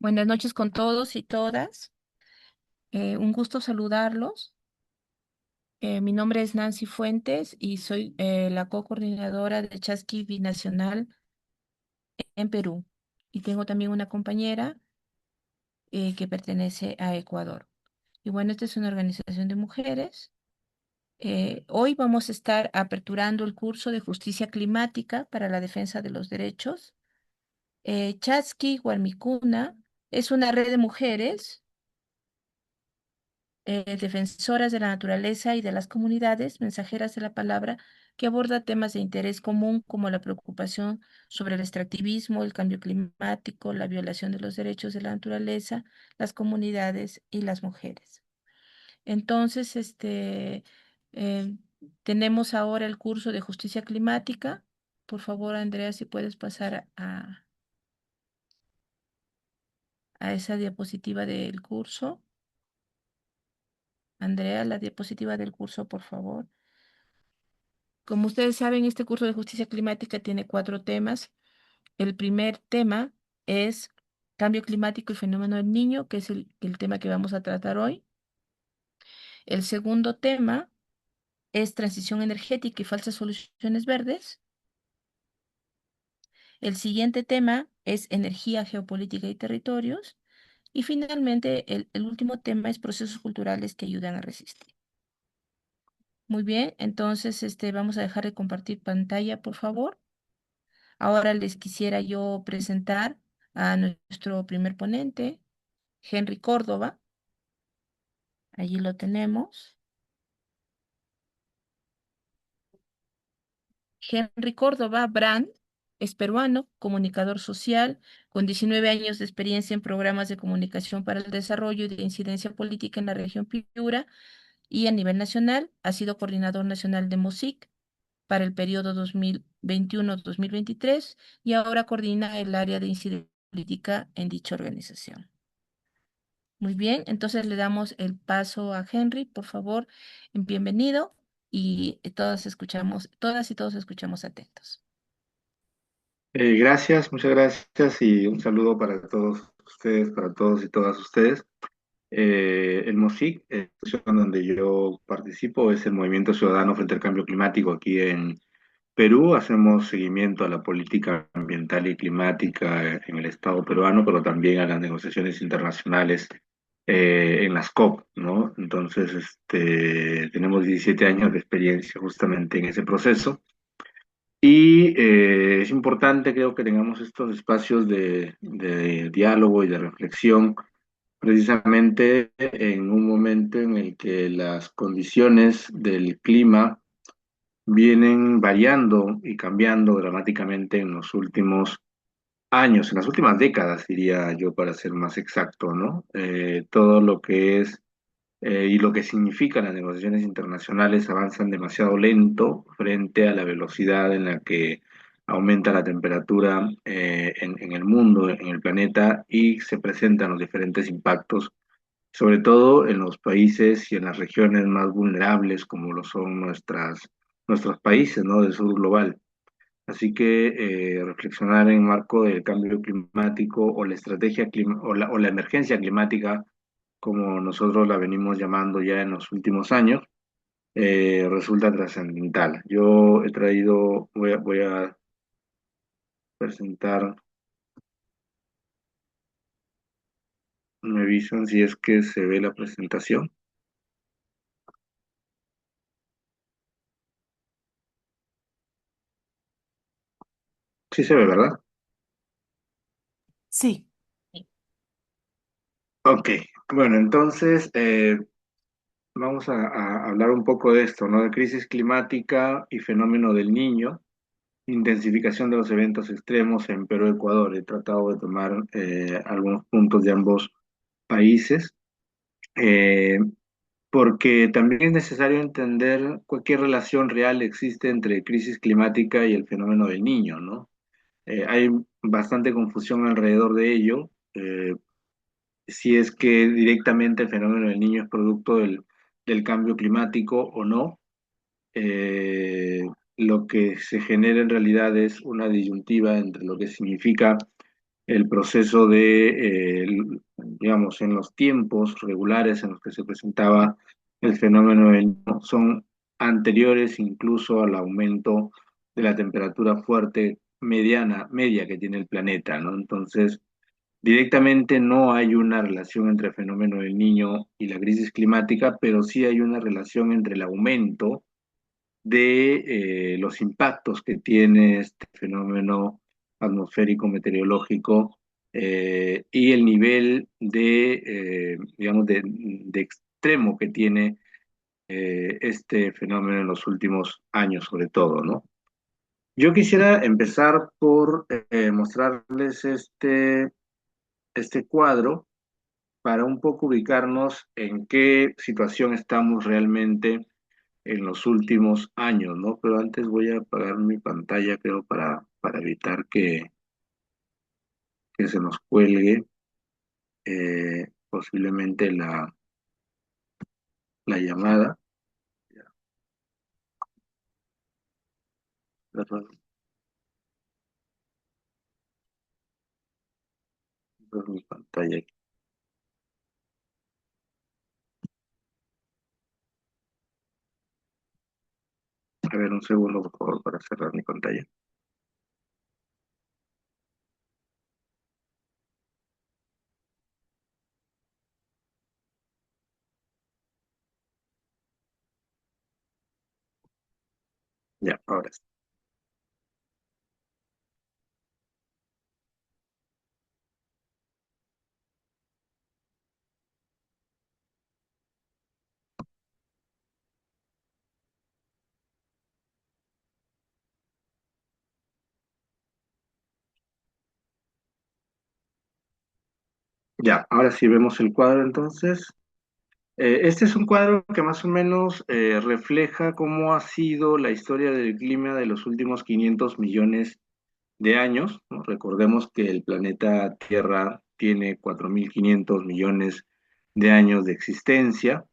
Buenas noches con todos y todas. Un gusto saludarlos. Mi nombre es Nancy Fuentes y soy la co-coordinadora de Chasqui Binacional en Perú. Y tengo también una compañera que pertenece a Ecuador. Y bueno, esta es una organización de mujeres. Hoy vamos a estar aperturando el curso de justicia climática para la defensa de los derechos. Chasqui Guarmicuna es una red de mujeres defensoras de la naturaleza y de las comunidades, mensajeras de la palabra, que aborda temas de interés común como la preocupación sobre el extractivismo, el cambio climático, la violación de los derechos de la naturaleza, las comunidades y las mujeres. Entonces, eh, tenemos ahora el curso de justicia climática. Por favor, Andrea, si puedes pasar a esa diapositiva del curso. Andrea, la diapositiva del curso, por favor. Como ustedes saben, este curso de justicia climática tiene cuatro temas. El primer tema es cambio climático y fenómeno del niño, que es el tema que vamos a tratar hoy. El segundo tema es transición energética y falsas soluciones verdes. El siguiente tema es energía, geopolítica y territorios. Y finalmente, el último tema es procesos culturales que ayudan a resistir. Muy bien, entonces vamos a dejar de compartir pantalla, por favor. Ahora les quisiera yo presentar a nuestro primer ponente, Henry Córdoba. Allí lo tenemos. Henry Córdoba Brand es peruano, comunicador social, con 19 años de experiencia en programas de comunicación para el desarrollo y de incidencia política en la región Piura y a nivel nacional. Ha sido coordinador nacional de MOSIC para el periodo 2021-2023 y ahora coordina el área de incidencia política en dicha organización. Muy bien, entonces le damos el paso a Henry, por favor, bienvenido y todas y todos escuchamos atentos. Gracias, muchas gracias y un saludo para todos ustedes, para todos y todas ustedes. El MOSIC, la institución donde yo participo, es el Movimiento Ciudadano frente al Cambio Climático aquí en Perú. Hacemos seguimiento a la política ambiental y climática en el Estado peruano, pero también a las negociaciones internacionales en las COP, ¿no? Entonces, tenemos 17 años de experiencia justamente en ese proceso. Y es importante, creo, que tengamos estos espacios de diálogo y de reflexión, precisamente en un momento en el que las condiciones del clima vienen variando y cambiando dramáticamente en los últimos años, en las últimas décadas, diría yo, para ser más exacto, ¿no? Todo lo que es y lo que significa las negociaciones internacionales avanzan demasiado lento frente a la velocidad en la que aumenta la temperatura en el mundo, en el planeta, y se presentan los diferentes impactos, sobre todo en los países y en las regiones más vulnerables, como lo son nuestros países, ¿no? Del sur global. Así que reflexionar en marco del cambio climático o la o la emergencia climática, como nosotros la venimos llamando ya en los últimos años, resulta trascendental. Yo he traído, voy a presentar, me avisan si es que se ve la presentación. Sí se ve, ¿verdad? Sí. Ok, bueno, entonces vamos a hablar un poco de esto, ¿no? De crisis climática y fenómeno del niño. Intensificación de los eventos extremos en Perú y Ecuador. He tratado de tomar algunos puntos de ambos países, eh, porque también es necesario entender cualquier relación real existe entre crisis climática y el fenómeno del niño, ¿no? Hay bastante confusión alrededor de ello, si es que directamente el fenómeno del niño es producto del cambio climático o no. Lo que se genera en realidad es una disyuntiva entre lo que significa el proceso de, digamos, en los tiempos regulares en los que se presentaba el fenómeno del Niño son anteriores incluso al aumento de la temperatura fuerte media que tiene el planeta, ¿no? Entonces, directamente no hay una relación entre el fenómeno del Niño y la crisis climática, pero sí hay una relación entre el aumento de los impactos que tiene este fenómeno atmosférico meteorológico y el nivel de, digamos, de extremo que tiene este fenómeno en los últimos años, sobre todo, ¿no? Yo quisiera empezar por mostrarles este cuadro para un poco ubicarnos en qué situación estamos realmente en los últimos años, ¿no? Pero antes voy a apagar mi pantalla, creo, para evitar que se nos cuelgue posiblemente la llamada. Cerrar mi pantalla aquí. A ver, un segundo, por favor, para cerrar mi pantalla. Ya, ahora sí. Ya, ahora sí vemos el cuadro entonces. Este es un cuadro que más o menos refleja cómo ha sido la historia del clima de los últimos 500 millones de años, ¿no? Recordemos que el planeta Tierra tiene 4.500 millones de años de existencia.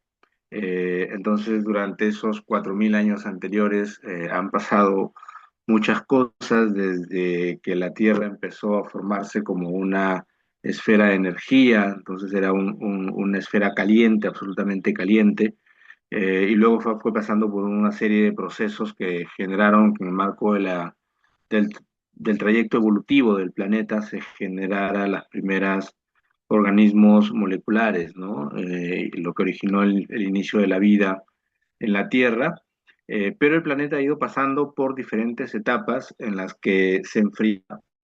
Entonces, durante esos 4.000 años anteriores han pasado muchas cosas desde que la Tierra empezó a formarse como una esfera de energía, entonces era una esfera caliente, absolutamente caliente, y luego fue pasando por una serie de procesos que generaron que en el marco del, del trayecto evolutivo del planeta se generara las primeras organismos moleculares, ¿no? Lo que originó el inicio de la vida en la Tierra, pero el planeta ha ido pasando por diferentes etapas en las que se enfría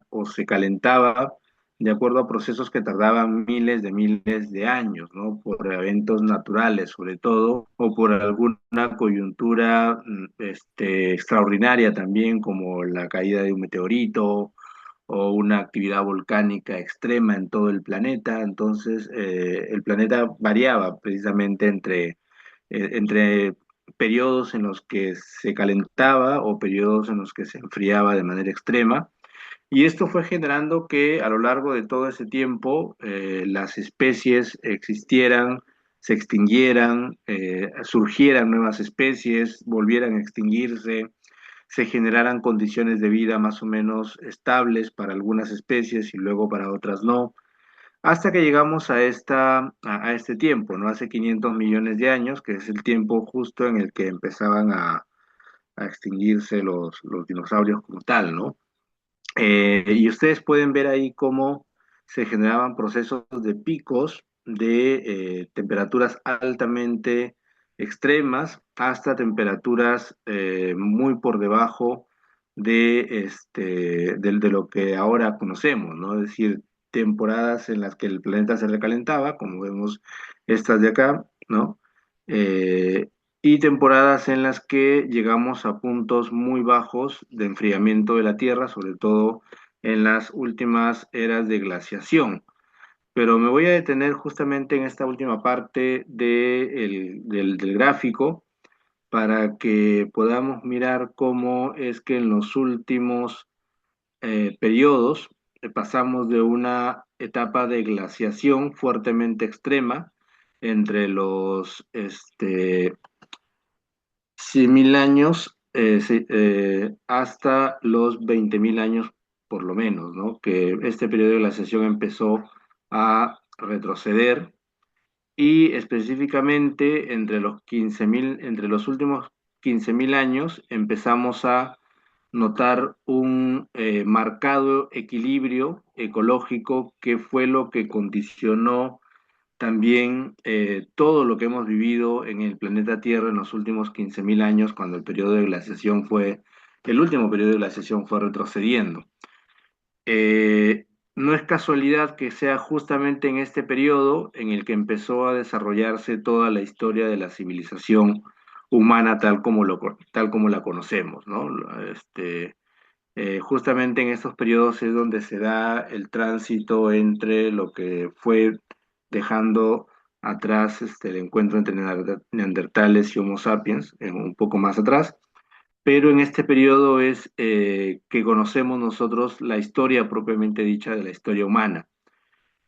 o se calentaba de acuerdo a procesos que tardaban miles de años, ¿no? Por eventos naturales, sobre todo, o por alguna coyuntura extraordinaria también, como la caída de un meteorito o una actividad volcánica extrema en todo el planeta. Entonces, el planeta variaba precisamente entre periodos en los que se calentaba o periodos en los que se enfriaba de manera extrema. Y esto fue generando que a lo largo de todo ese tiempo las especies existieran, se extinguieran, surgieran nuevas especies, volvieran a extinguirse, se generaran condiciones de vida más o menos estables para algunas especies y luego para otras no, hasta que llegamos a este tiempo, ¿no? Hace 500 millones de años, que es el tiempo justo en el que empezaban a extinguirse los dinosaurios como tal, ¿no? Y ustedes pueden ver ahí cómo se generaban procesos de picos de temperaturas altamente extremas hasta temperaturas muy por debajo de lo que ahora conocemos, ¿no? Es decir, temporadas en las que el planeta se recalentaba, como vemos estas de acá, ¿no? Eh, y temporadas en las que llegamos a puntos muy bajos de enfriamiento de la Tierra, sobre todo en las últimas eras de glaciación. Pero me voy a detener justamente en esta última parte del gráfico para que podamos mirar cómo es que en los últimos periodos pasamos de una etapa de glaciación fuertemente extrema entre los 100.000 años hasta los 20.000 años por lo menos, ¿no? Que este periodo de glaciación empezó a retroceder y específicamente entre los últimos 15.000 años empezamos a notar un marcado equilibrio ecológico que fue lo que condicionó también todo lo que hemos vivido en el planeta Tierra en los últimos 15.000 años, cuando el último periodo de glaciación fue retrocediendo. Eh, no es casualidad que sea justamente en este periodo en el que empezó a desarrollarse toda la historia de la civilización humana tal como la conocemos, ¿no? Justamente en estos periodos es donde se da el tránsito entre lo que fue dejando atrás el encuentro entre neandertales y Homo sapiens, un poco más atrás, pero en este periodo es que conocemos nosotros la historia propiamente dicha de la historia humana.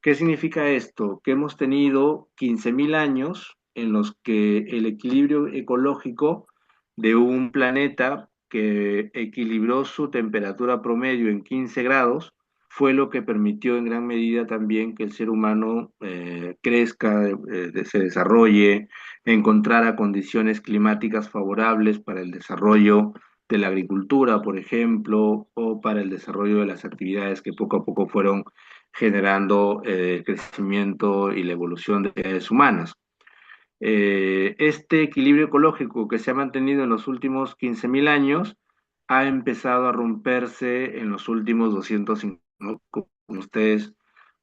¿Qué significa esto? Que hemos tenido 15.000 años en los que el equilibrio ecológico de un planeta que equilibró su temperatura promedio en 15 grados fue lo que permitió en gran medida también que el ser humano crezca, se desarrolle, encontrara condiciones climáticas favorables para el desarrollo de la agricultura, por ejemplo, o para el desarrollo de las actividades que poco a poco fueron generando el crecimiento y la evolución de actividades humanas. Este equilibrio ecológico que se ha mantenido en los últimos 15.000 años ha empezado a romperse en los últimos 250, ¿no? Como ustedes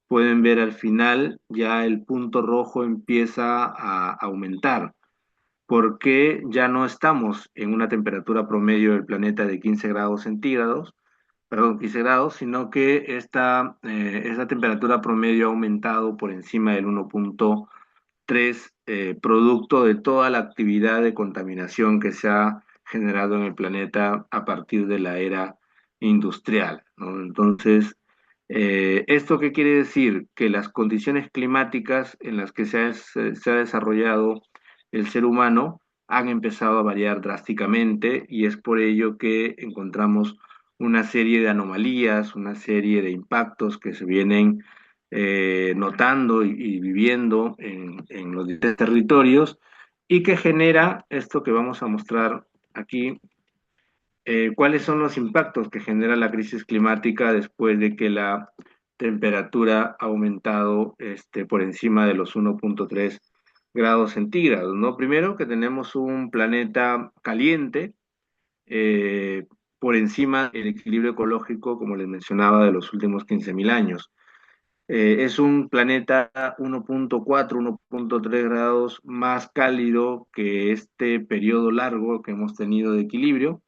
pueden ver al final, ya el punto rojo empieza a aumentar, porque ya no estamos en una temperatura promedio del planeta de 15 grados centígrados, perdón, 15 grados, sino que esta temperatura promedio ha aumentado por encima del 1.3, producto de toda la actividad de contaminación que se ha generado en el planeta a partir de la era industrial, ¿no? Entonces, ¿esto qué quiere decir? Que las condiciones climáticas en las que se ha desarrollado el ser humano han empezado a variar drásticamente y es por ello que encontramos una serie de anomalías, una serie de impactos que se vienen notando y viviendo en los diferentes territorios y que genera esto que vamos a mostrar aquí. ¿Cuáles son los impactos que genera la crisis climática después de que la temperatura ha aumentado por encima de los 1.3 grados centígrados? ¿No? Primero que tenemos un planeta caliente, eh, por encima del equilibrio ecológico, como les mencionaba, de los últimos 15.000 años. Es un planeta 1.4, 1.3 grados más cálido que este periodo largo que hemos tenido de equilibrio,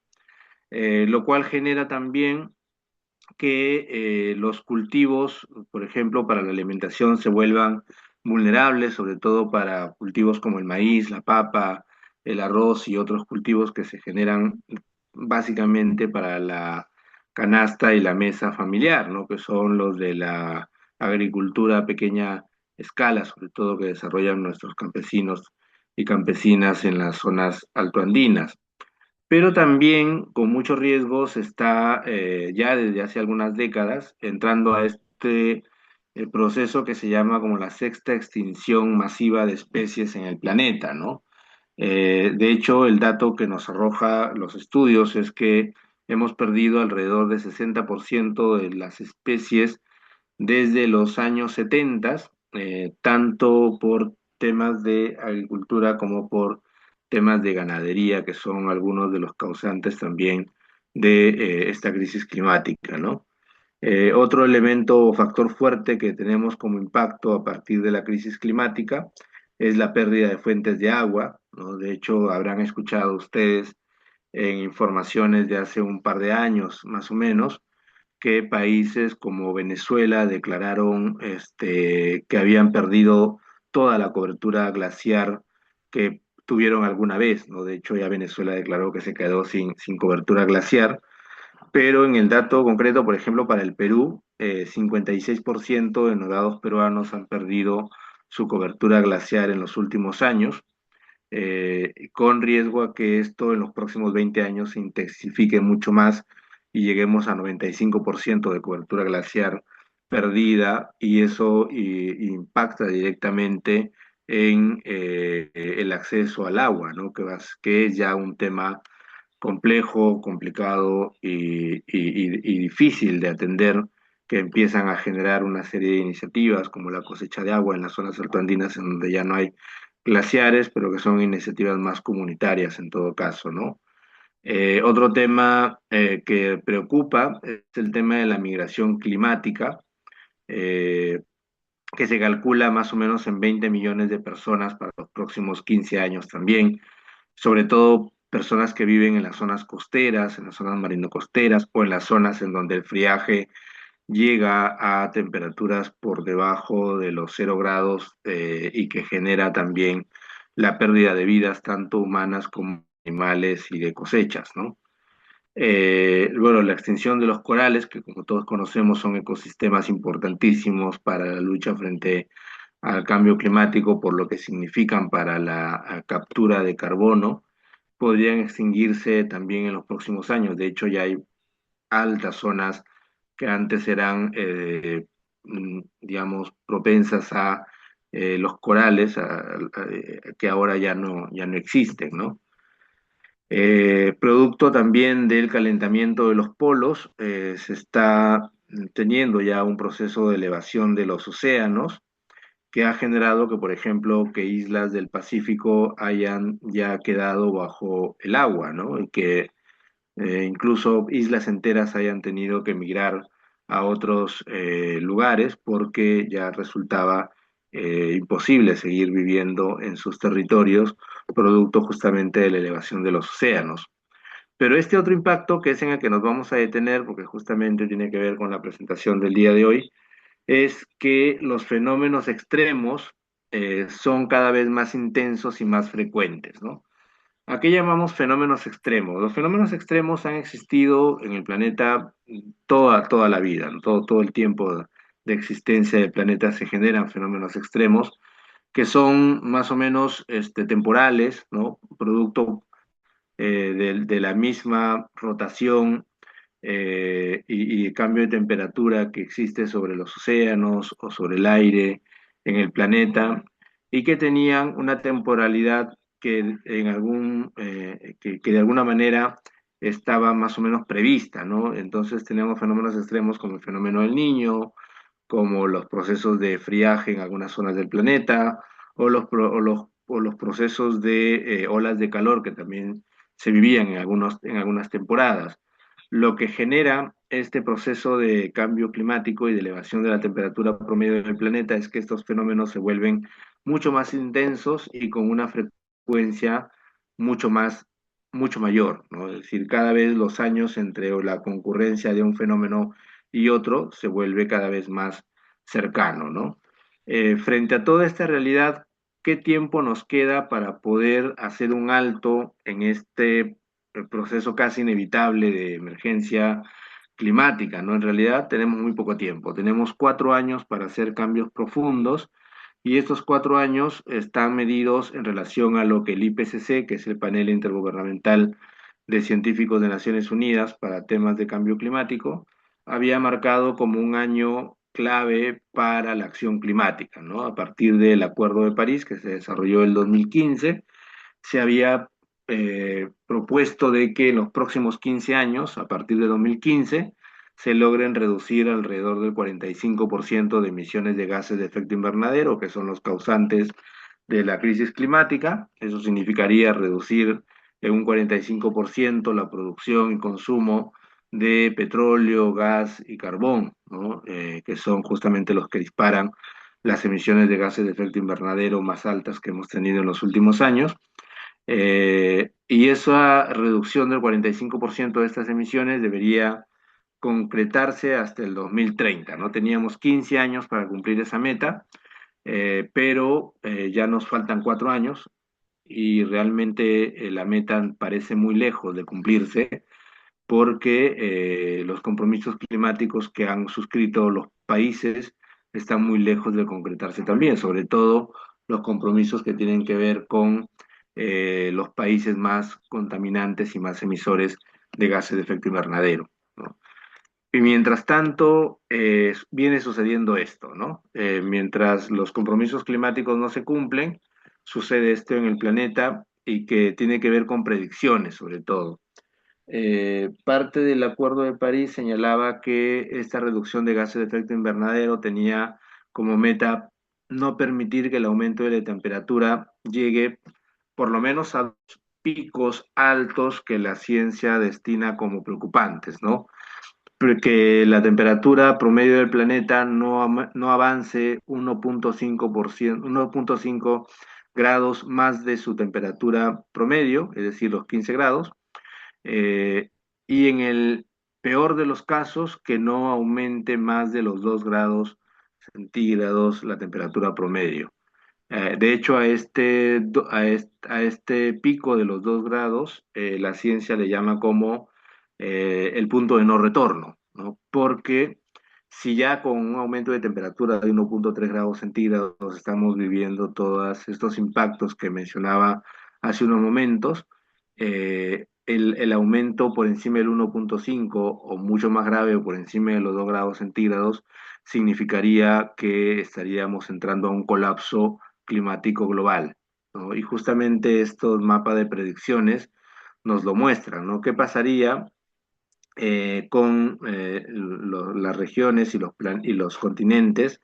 lo cual genera también que los cultivos, por ejemplo, para la alimentación se vuelvan vulnerables, sobre todo para cultivos como el maíz, la papa, el arroz y otros cultivos que se generan básicamente para la canasta y la mesa familiar, ¿no? Que son los de la agricultura a pequeña escala, sobre todo que desarrollan nuestros campesinos y campesinas en las zonas altoandinas, pero también con muchos riesgos está ya desde hace algunas décadas entrando a este proceso que se llama como la sexta extinción masiva de especies en el planeta, ¿no? De hecho, el dato que nos arroja los estudios es que hemos perdido alrededor del 60% de las especies desde los años 70, tanto por temas de agricultura como por temas de ganadería, que son algunos de los causantes también de esta crisis climática, ¿no? Otro elemento o factor fuerte que tenemos como impacto a partir de la crisis climática es la pérdida de fuentes de agua, ¿no? De hecho, habrán escuchado ustedes en informaciones de hace un par de años, más o menos, que países como Venezuela declararon que habían perdido toda la cobertura glaciar que tuvieron alguna vez, ¿no? De hecho, ya Venezuela declaró que se quedó sin cobertura glaciar, pero en el dato concreto, por ejemplo, para el Perú, 56% de nevados peruanos han perdido su cobertura glaciar en los últimos años, con riesgo a que esto en los próximos 20 años se intensifique mucho más y lleguemos a 95% de cobertura glaciar perdida y eso impacta directamente en el acceso al agua, ¿no? Que es ya un tema complejo, complicado y difícil de atender, que empiezan a generar una serie de iniciativas como la cosecha de agua en las zonas altoandinas en donde ya no hay glaciares, pero que son iniciativas más comunitarias en todo caso, ¿no? Otro tema que preocupa es el tema de la migración climática, eh, que se calcula más o menos en 20 millones de personas para los próximos 15 años también, sobre todo personas que viven en las zonas costeras, en las zonas marino-costeras o en las zonas en donde el friaje llega a temperaturas por debajo de los 0 grados y que genera también la pérdida de vidas tanto humanas como animales y de cosechas, ¿no? Bueno, la extinción de los corales, que como todos conocemos son ecosistemas importantísimos para la lucha frente al cambio climático, por lo que significan para la captura de carbono, podrían extinguirse también en los próximos años. De hecho, ya hay altas zonas que antes eran, digamos, propensas a los corales, que ahora ya no existen, ¿no? Producto también del calentamiento de los polos, se está teniendo ya un proceso de elevación de los océanos que ha generado que, por ejemplo, que islas del Pacífico hayan ya quedado bajo el agua, ¿no? Y que incluso islas enteras hayan tenido que migrar a otros lugares porque ya resultaba imposible seguir viviendo en sus territorios, producto justamente de la elevación de los océanos. Pero este otro impacto, que es en el que nos vamos a detener, porque justamente tiene que ver con la presentación del día de hoy, es que los fenómenos extremos son cada vez más intensos y más frecuentes, ¿no? ¿A qué llamamos fenómenos extremos? Los fenómenos extremos han existido en el planeta toda la vida, ¿no? Todo el tiempo de existencia del planeta se generan fenómenos extremos que son más o menos temporales, ¿no? Producto de la misma rotación y cambio de temperatura que existe sobre los océanos o sobre el aire en el planeta y que tenían una temporalidad que de alguna manera estaba más o menos prevista, ¿no? Entonces tenemos fenómenos extremos como el fenómeno del Niño, como los procesos de friaje en algunas zonas del planeta, o los procesos de olas de calor que también se vivían en algunas temporadas. Lo que genera este proceso de cambio climático y de elevación de la temperatura promedio del planeta es que estos fenómenos se vuelven mucho más intensos y con una frecuencia mucho más, mucho mayor, ¿no? Es decir, cada vez los años entre la concurrencia de un fenómeno y otro se vuelve cada vez más cercano, ¿no? Frente a toda esta realidad, ¿qué tiempo nos queda para poder hacer un alto en este proceso casi inevitable de emergencia climática, ¿no? En realidad tenemos muy poco tiempo, tenemos 4 años para hacer cambios profundos y estos 4 años están medidos en relación a lo que el IPCC, que es el panel intergubernamental de científicos de Naciones Unidas para temas de cambio climático, había marcado como un año clave para la acción climática, ¿no? A partir del Acuerdo de París, que se desarrolló en el 2015, se había propuesto de que en los próximos 15 años, a partir de 2015, se logren reducir alrededor del 45% de emisiones de gases de efecto invernadero, que son los causantes de la crisis climática. Eso significaría reducir en un 45% la producción y consumo de petróleo, gas y carbón, ¿no? Que son justamente los que disparan las emisiones de gases de efecto invernadero más altas que hemos tenido en los últimos años. Y esa reducción del 45% de estas emisiones debería concretarse hasta el 2030, ¿no? Teníamos 15 años para cumplir esa meta, pero ya nos faltan 4 años y realmente la meta parece muy lejos de cumplirse porque los compromisos climáticos que han suscrito los países están muy lejos de concretarse también, sobre todo los compromisos que tienen que ver con los países más contaminantes y más emisores de gases de efecto invernadero, ¿no? Y mientras tanto, viene sucediendo esto, ¿no? Mientras los compromisos climáticos no se cumplen, sucede esto en el planeta y que tiene que ver con predicciones, sobre todo. Parte del Acuerdo de París señalaba que esta reducción de gases de efecto invernadero tenía como meta no permitir que el aumento de la temperatura llegue por lo menos a los picos altos que la ciencia destina como preocupantes, ¿no? Que la temperatura promedio del planeta no avance 1.5%, 1.5 grados más de su temperatura promedio, es decir, los 15 grados, eh, y en el peor de los casos, que no aumente más de los 2 grados centígrados la temperatura promedio. De hecho, a este pico de los 2 grados, la ciencia le llama como el punto de no retorno, ¿no? Porque si ya con un aumento de temperatura de 1.3 grados centígrados estamos viviendo todos estos impactos que mencionaba hace unos momentos, el aumento por encima del 1.5 o mucho más grave o por encima de los 2 grados centígrados significaría que estaríamos entrando a un colapso climático global, ¿no? Y justamente estos mapas de predicciones nos lo muestran, ¿no? ¿Qué pasaría con las regiones y y los continentes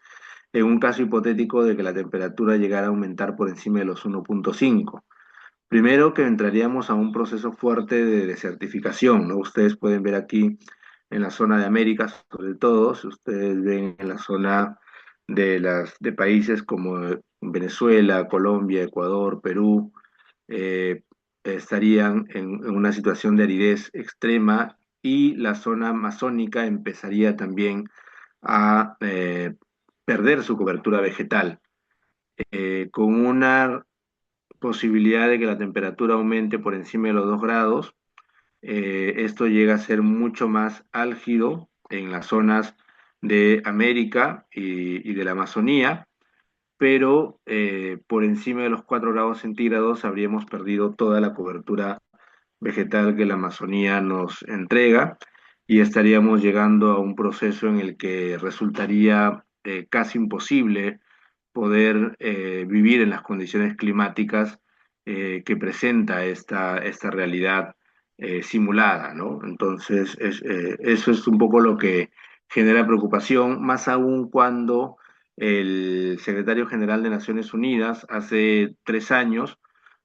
en un caso hipotético de que la temperatura llegara a aumentar por encima de los 1.5? Primero que entraríamos a un proceso fuerte de desertificación, ¿no? Ustedes pueden ver aquí en la zona de América, sobre todo, si ustedes ven en la zona de países como Venezuela, Colombia, Ecuador, Perú, eh, estarían en una situación de aridez extrema y la zona amazónica empezaría también a perder su cobertura vegetal, con una posibilidad de que la temperatura aumente por encima de los 2 grados. Esto llega a ser mucho más álgido en las zonas de América y de la Amazonía, pero por encima de los 4 grados centígrados habríamos perdido toda la cobertura vegetal que la Amazonía nos entrega y estaríamos llegando a un proceso en el que resultaría casi imposible poder vivir en las condiciones climáticas que presenta esta realidad simulada, ¿no? Entonces, eso es un poco lo que genera preocupación, más aún cuando el secretario general de Naciones Unidas hace 3 años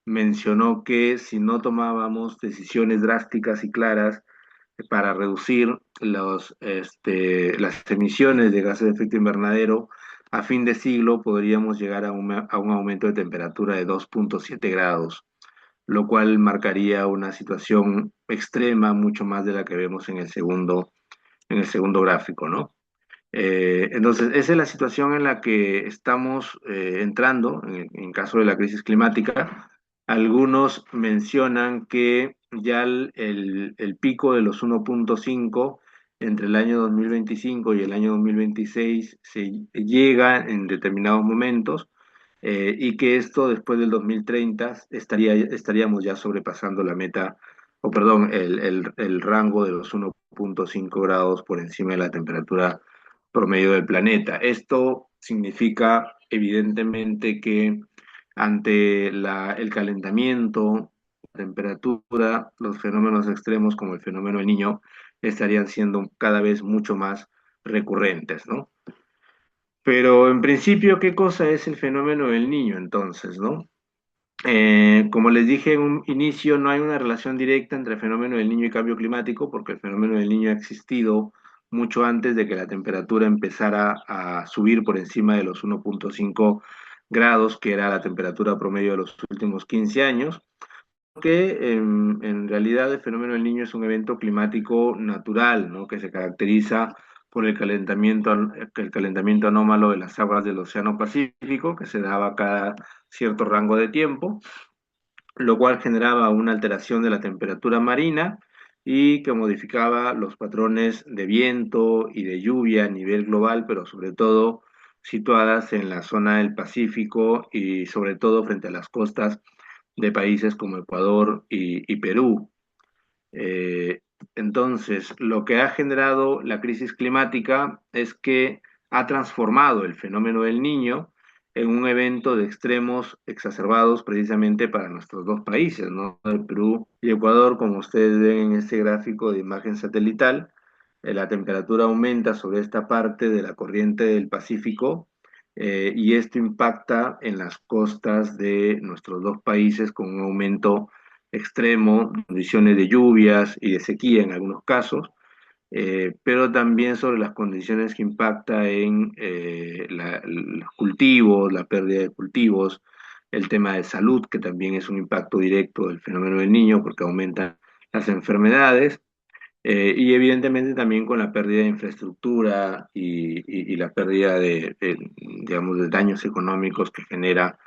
mencionó que si no tomábamos decisiones drásticas y claras para reducir las emisiones de gases de efecto invernadero, a fin de siglo podríamos llegar a un aumento de temperatura de 2.7 grados, lo cual marcaría una situación extrema, mucho más de la que vemos en el segundo gráfico, ¿no? Entonces, esa es la situación en la que estamos entrando en caso de la crisis climática. Algunos mencionan que ya el pico de los 1.5 entre el año 2025 y el año 2026 se llega en determinados momentos, y que esto después del 2030 estaríamos ya sobrepasando la meta, o perdón, el rango de los 1.5 grados por encima de la temperatura promedio del planeta. Esto significa evidentemente que ante el calentamiento, la temperatura, los fenómenos extremos como el fenómeno del niño estarían siendo cada vez mucho más recurrentes, ¿no? Pero en principio, ¿qué cosa es el fenómeno del niño entonces, no? Como les dije en un inicio, no hay una relación directa entre el fenómeno del niño y cambio climático, porque el fenómeno del niño ha existido mucho antes de que la temperatura empezara a subir por encima de los 1.5 grados, que era la temperatura promedio de los últimos 15 años, que en realidad el fenómeno del niño es un evento climático natural, ¿no? Que se caracteriza por el calentamiento anómalo de las aguas del Océano Pacífico, que se daba cada cierto rango de tiempo, lo cual generaba una alteración de la temperatura marina y que modificaba los patrones de viento y de lluvia a nivel global, pero sobre todo situadas en la zona del Pacífico y sobre todo frente a las costas de países como Ecuador y Perú. Entonces, lo que ha generado la crisis climática es que ha transformado el fenómeno del Niño en un evento de extremos exacerbados precisamente para nuestros dos países, ¿no? El Perú y Ecuador, como ustedes ven en este gráfico de imagen satelital, la temperatura aumenta sobre esta parte de la corriente del Pacífico, y esto impacta en las costas de nuestros dos países con un aumento extremo, condiciones de lluvias y de sequía en algunos casos, pero también sobre las condiciones que impacta en los cultivos, la pérdida de cultivos, el tema de salud, que también es un impacto directo del fenómeno del niño porque aumentan las enfermedades, y evidentemente también con la pérdida de infraestructura y la pérdida digamos, de daños económicos que genera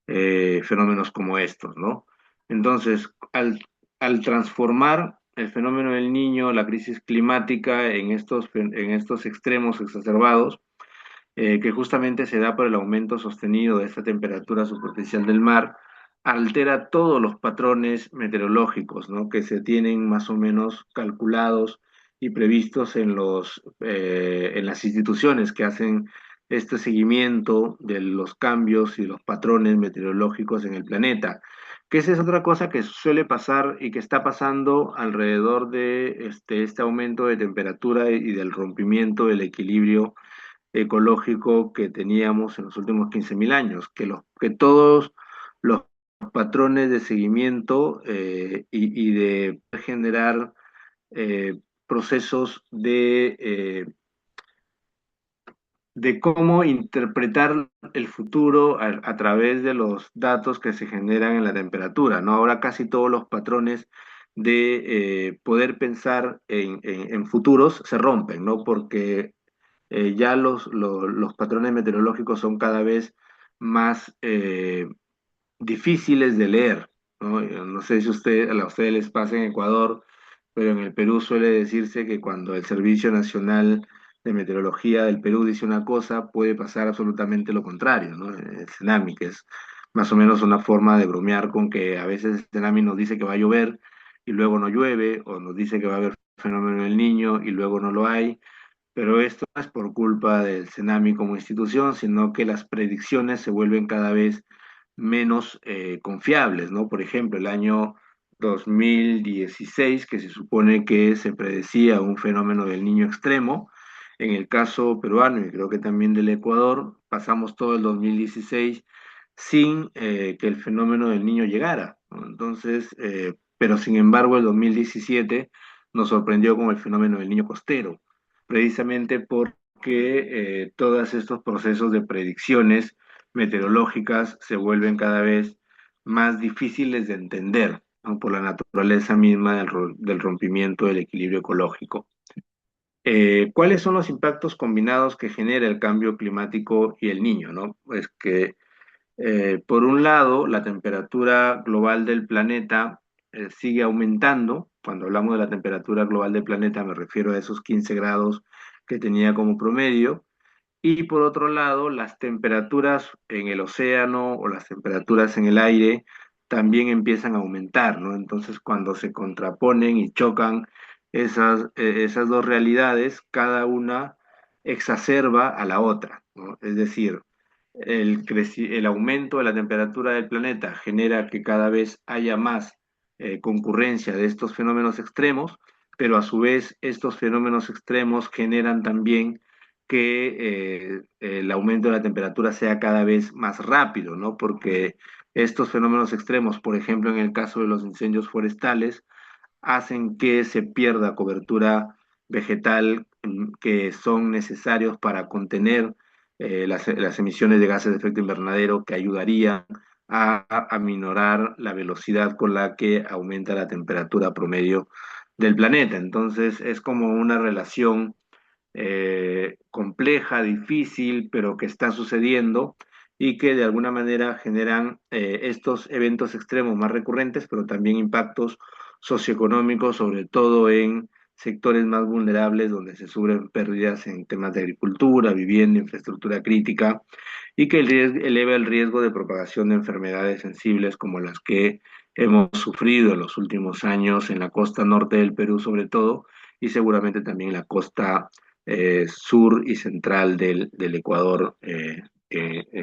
fenómenos como estos, ¿no? Entonces, al transformar el fenómeno del niño, la crisis climática en estos extremos exacerbados, que justamente se da por el aumento sostenido de esta temperatura superficial del mar, altera todos los patrones meteorológicos, ¿no? Que se tienen más o menos calculados y previstos en las instituciones que hacen este seguimiento de los cambios y los patrones meteorológicos en el planeta. Que esa es otra cosa que suele pasar y que está pasando alrededor de este aumento de temperatura y del rompimiento del equilibrio ecológico que teníamos en los últimos 15.000 años, que todos los patrones de seguimiento, y de generar procesos de cómo interpretar el futuro a través de los datos que se generan en la temperatura, ¿no? Ahora casi todos los patrones de poder pensar en futuros se rompen, ¿no? Porque ya los patrones meteorológicos son cada vez más difíciles de leer, ¿no? No sé si a ustedes les pasa en Ecuador, pero en el Perú suele decirse que cuando el Servicio Nacional de Meteorología del Perú dice una cosa, puede pasar absolutamente lo contrario, ¿no? El tsunami, que es más o menos una forma de bromear con que a veces el tsunami nos dice que va a llover y luego no llueve, o nos dice que va a haber fenómeno del niño y luego no lo hay, pero esto no es por culpa del CENAMI como institución, sino que las predicciones se vuelven cada vez menos confiables, ¿no? Por ejemplo, el año 2016, que se supone que se predecía un fenómeno del niño extremo, en el caso peruano y creo que también del Ecuador, pasamos todo el 2016 sin que el fenómeno del niño llegara, ¿no? Entonces, pero sin embargo, el 2017 nos sorprendió con el fenómeno del niño costero, precisamente porque todos estos procesos de predicciones meteorológicas se vuelven cada vez más difíciles de entender, ¿no? Por la naturaleza misma del rompimiento del equilibrio ecológico. ¿Cuáles son los impactos combinados que genera el cambio climático y el niño, ¿no? Pues que por un lado, la temperatura global del planeta sigue aumentando. Cuando hablamos de la temperatura global del planeta, me refiero a esos 15 grados que tenía como promedio. Y por otro lado, las temperaturas en el océano o las temperaturas en el aire también empiezan a aumentar, ¿no? Entonces, cuando se contraponen y chocan esas dos realidades, cada una exacerba a la otra, ¿no? Es decir, el aumento de la temperatura del planeta genera que cada vez haya más concurrencia de estos fenómenos extremos, pero a su vez estos fenómenos extremos generan también que el aumento de la temperatura sea cada vez más rápido, ¿no? Porque estos fenómenos extremos, por ejemplo, en el caso de los incendios forestales, hacen que se pierda cobertura vegetal, que son necesarios para contener las emisiones de gases de efecto invernadero que ayudarían a minorar la velocidad con la que aumenta la temperatura promedio del planeta. Entonces es como una relación compleja, difícil, pero que está sucediendo y que de alguna manera generan estos eventos extremos más recurrentes, pero también impactos socioeconómicos, sobre todo en sectores más vulnerables donde se sufren pérdidas en temas de agricultura, vivienda, infraestructura crítica, y que eleva el riesgo de propagación de enfermedades sensibles como las que hemos sufrido en los últimos años en la costa norte del Perú sobre todo, y seguramente también en la costa sur y central del Ecuador,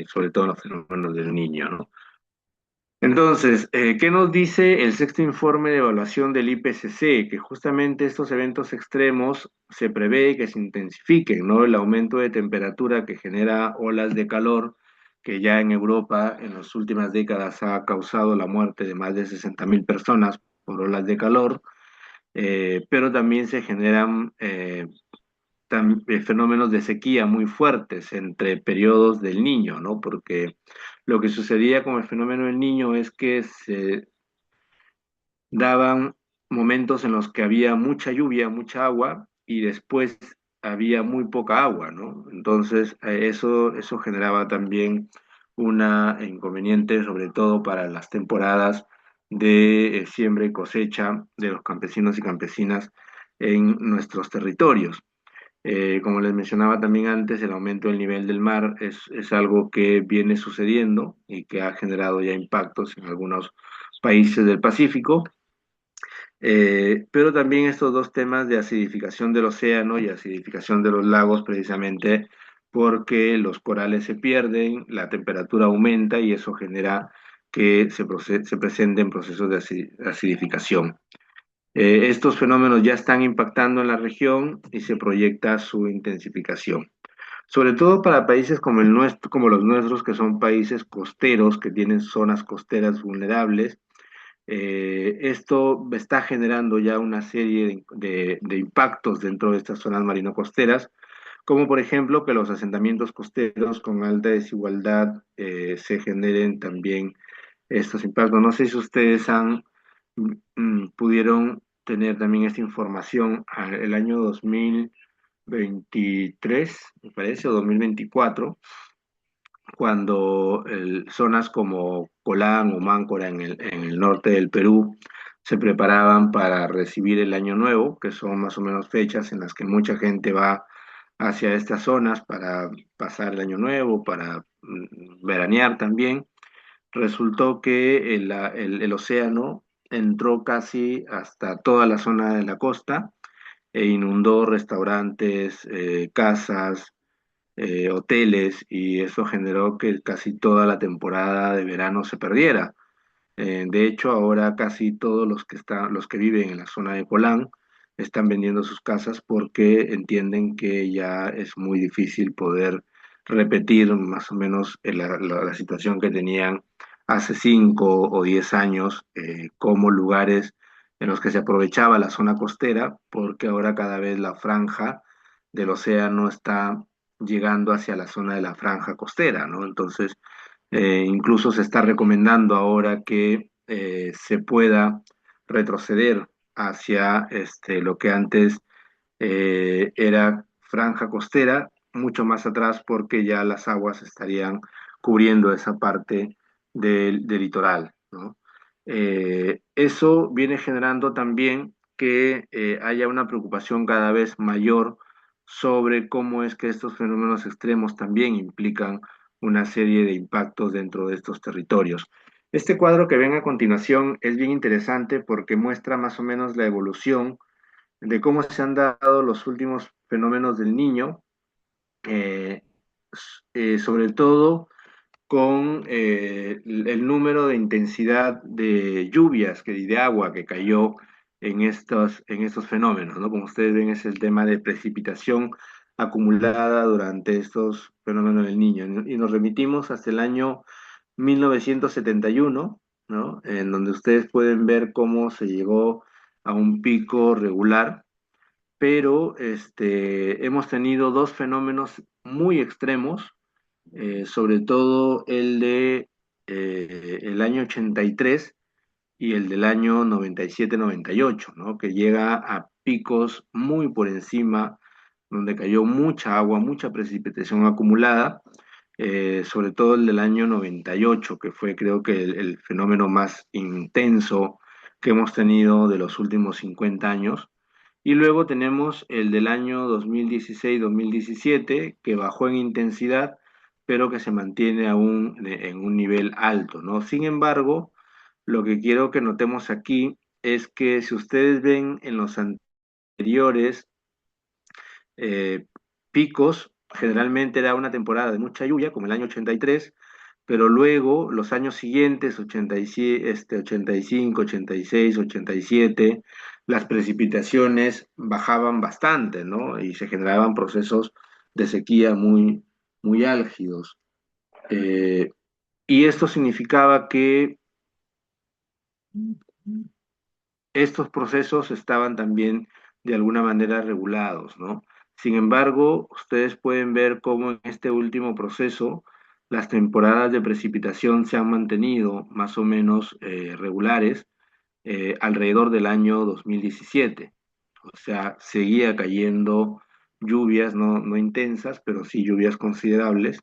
sobre todo en los fenómenos del Niño, ¿no? Entonces, ¿qué nos dice el sexto informe de evaluación del IPCC? Que justamente estos eventos extremos se prevé que se intensifiquen, ¿no? El aumento de temperatura que genera olas de calor, que ya en Europa en las últimas décadas ha causado la muerte de más de 60.000 personas por olas de calor, pero también se generan fenómenos de sequía muy fuertes entre periodos del Niño, ¿no? Porque lo que sucedía con el fenómeno del Niño es que se daban momentos en los que había mucha lluvia, mucha agua, y después había muy poca agua, ¿no? Entonces, eso generaba también una inconveniente, sobre todo para las temporadas de siembra y cosecha de los campesinos y campesinas en nuestros territorios. Como les mencionaba también antes, el aumento del nivel del mar es algo que viene sucediendo y que ha generado ya impactos en algunos países del Pacífico. Pero también estos dos temas de acidificación del océano y acidificación de los lagos, precisamente porque los corales se pierden, la temperatura aumenta y eso genera que se presenten procesos de acidificación. Estos fenómenos ya están impactando en la región y se proyecta su intensificación. Sobre todo para países como el nuestro, como los nuestros, que son países costeros, que tienen zonas costeras vulnerables. Esto está generando ya una serie de impactos dentro de estas zonas marino-costeras, como por ejemplo que los asentamientos costeros con alta desigualdad se generen también estos impactos. No sé si ustedes pudieron tener también esta información el año 2023, me parece, o 2024, cuando zonas como Colán o Máncora en el norte del Perú se preparaban para recibir el Año Nuevo, que son más o menos fechas en las que mucha gente va hacia estas zonas para pasar el Año Nuevo, para veranear también. Resultó que el océano entró casi hasta toda la zona de la costa e inundó restaurantes, casas, hoteles, y eso generó que casi toda la temporada de verano se perdiera. De hecho, ahora casi todos los que viven en la zona de Colán están vendiendo sus casas porque entienden que ya es muy difícil poder repetir más o menos la situación que tenían hace 5 o 10 años, como lugares en los que se aprovechaba la zona costera, porque ahora cada vez la franja del océano está llegando hacia la zona de la franja costera, ¿no? Entonces, incluso se está recomendando ahora que se pueda retroceder hacia lo que antes era franja costera, mucho más atrás, porque ya las aguas estarían cubriendo esa parte del litoral, ¿no? Eso viene generando también que haya una preocupación cada vez mayor sobre cómo es que estos fenómenos extremos también implican una serie de impactos dentro de estos territorios. Este cuadro que ven a continuación es bien interesante porque muestra más o menos la evolución de cómo se han dado los últimos fenómenos del Niño, eh, sobre todo con el número de intensidad de lluvias y de agua que cayó en estos fenómenos, ¿no? Como ustedes ven, es el tema de precipitación acumulada durante estos fenómenos del Niño. Y nos remitimos hasta el año 1971, ¿no? En donde ustedes pueden ver cómo se llegó a un pico regular, pero hemos tenido dos fenómenos muy extremos, sobre todo el año 83 y el del año 97-98, ¿no? Que llega a picos muy por encima, donde cayó mucha agua, mucha precipitación acumulada, sobre todo el del año 98, que fue creo que el fenómeno más intenso que hemos tenido de los últimos 50 años. Y luego tenemos el del año 2016-2017, que bajó en intensidad, pero que se mantiene aún en un nivel alto, ¿no? Sin embargo, lo que quiero que notemos aquí es que si ustedes ven en los anteriores eh, picos, generalmente era una temporada de mucha lluvia, como el año 83, pero luego los años siguientes, 87, 85, 86, 87, las precipitaciones bajaban bastante, ¿no? Y se generaban procesos de sequía muy álgidos. Eh, y esto significaba que estos procesos estaban también de alguna manera regulados, ¿no? Sin embargo, ustedes pueden ver cómo en este último proceso las temporadas de precipitación se han mantenido más o menos regulares alrededor del año 2017. O sea, seguía cayendo lluvias, no intensas, pero sí lluvias considerables.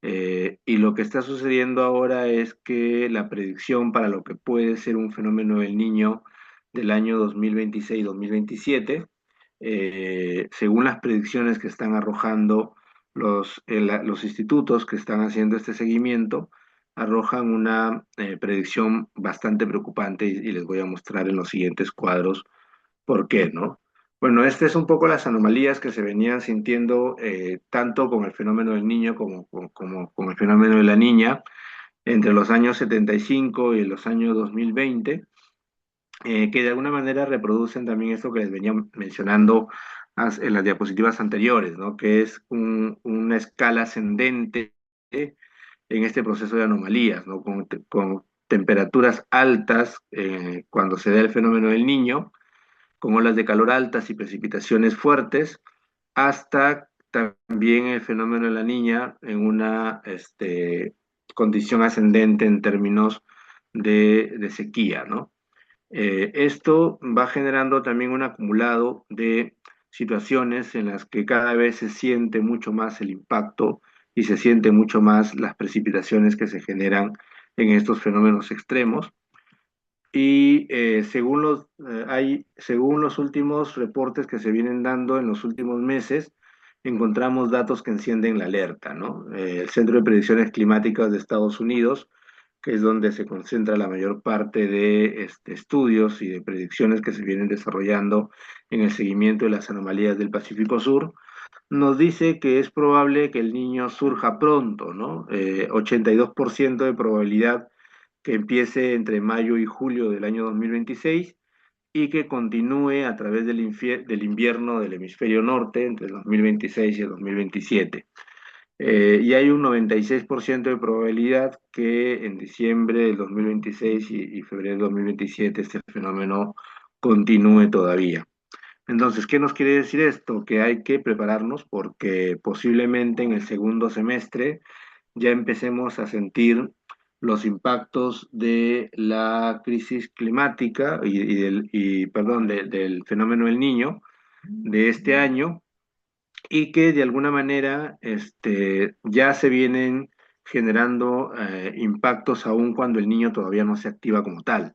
Y lo que está sucediendo ahora es que la predicción para lo que puede ser un fenómeno del Niño del año 2026-2027, según las predicciones que están arrojando los institutos que están haciendo este seguimiento, arrojan una predicción bastante preocupante y les voy a mostrar en los siguientes cuadros por qué, ¿no? Bueno, este es un poco las anomalías que se venían sintiendo tanto con el fenómeno del niño como con el fenómeno de la niña entre los años 75 y los años 2020, que de alguna manera reproducen también esto que les venía mencionando en las diapositivas anteriores, ¿no? Que es una escala ascendente en este proceso de anomalías, ¿no? Con temperaturas altas cuando se da el fenómeno del niño, con olas de calor altas y precipitaciones fuertes, hasta también el fenómeno de la niña en una condición ascendente en términos de sequía, ¿no? Esto va generando también un acumulado de situaciones en las que cada vez se siente mucho más el impacto y se siente mucho más las precipitaciones que se generan en estos fenómenos extremos. Y según los últimos reportes que se vienen dando en los últimos meses, encontramos datos que encienden la alerta, ¿no? El Centro de Predicciones Climáticas de Estados Unidos, que es donde se concentra la mayor parte de estudios y de predicciones que se vienen desarrollando en el seguimiento de las anomalías del Pacífico Sur, nos dice que es probable que el niño surja pronto, ¿no? 82% de probabilidad que empiece entre mayo y julio del año 2026 y que continúe a través del invierno del hemisferio norte entre el 2026 y el 2027. Y hay un 96% de probabilidad que en diciembre del 2026 y febrero del 2027 este fenómeno continúe todavía. Entonces, ¿qué nos quiere decir esto? Que hay que prepararnos porque posiblemente en el segundo semestre ya empecemos a sentir los impactos de la crisis climática perdón, del fenómeno del Niño de este año y que de alguna manera ya se vienen generando impactos aún cuando el niño todavía no se activa como tal,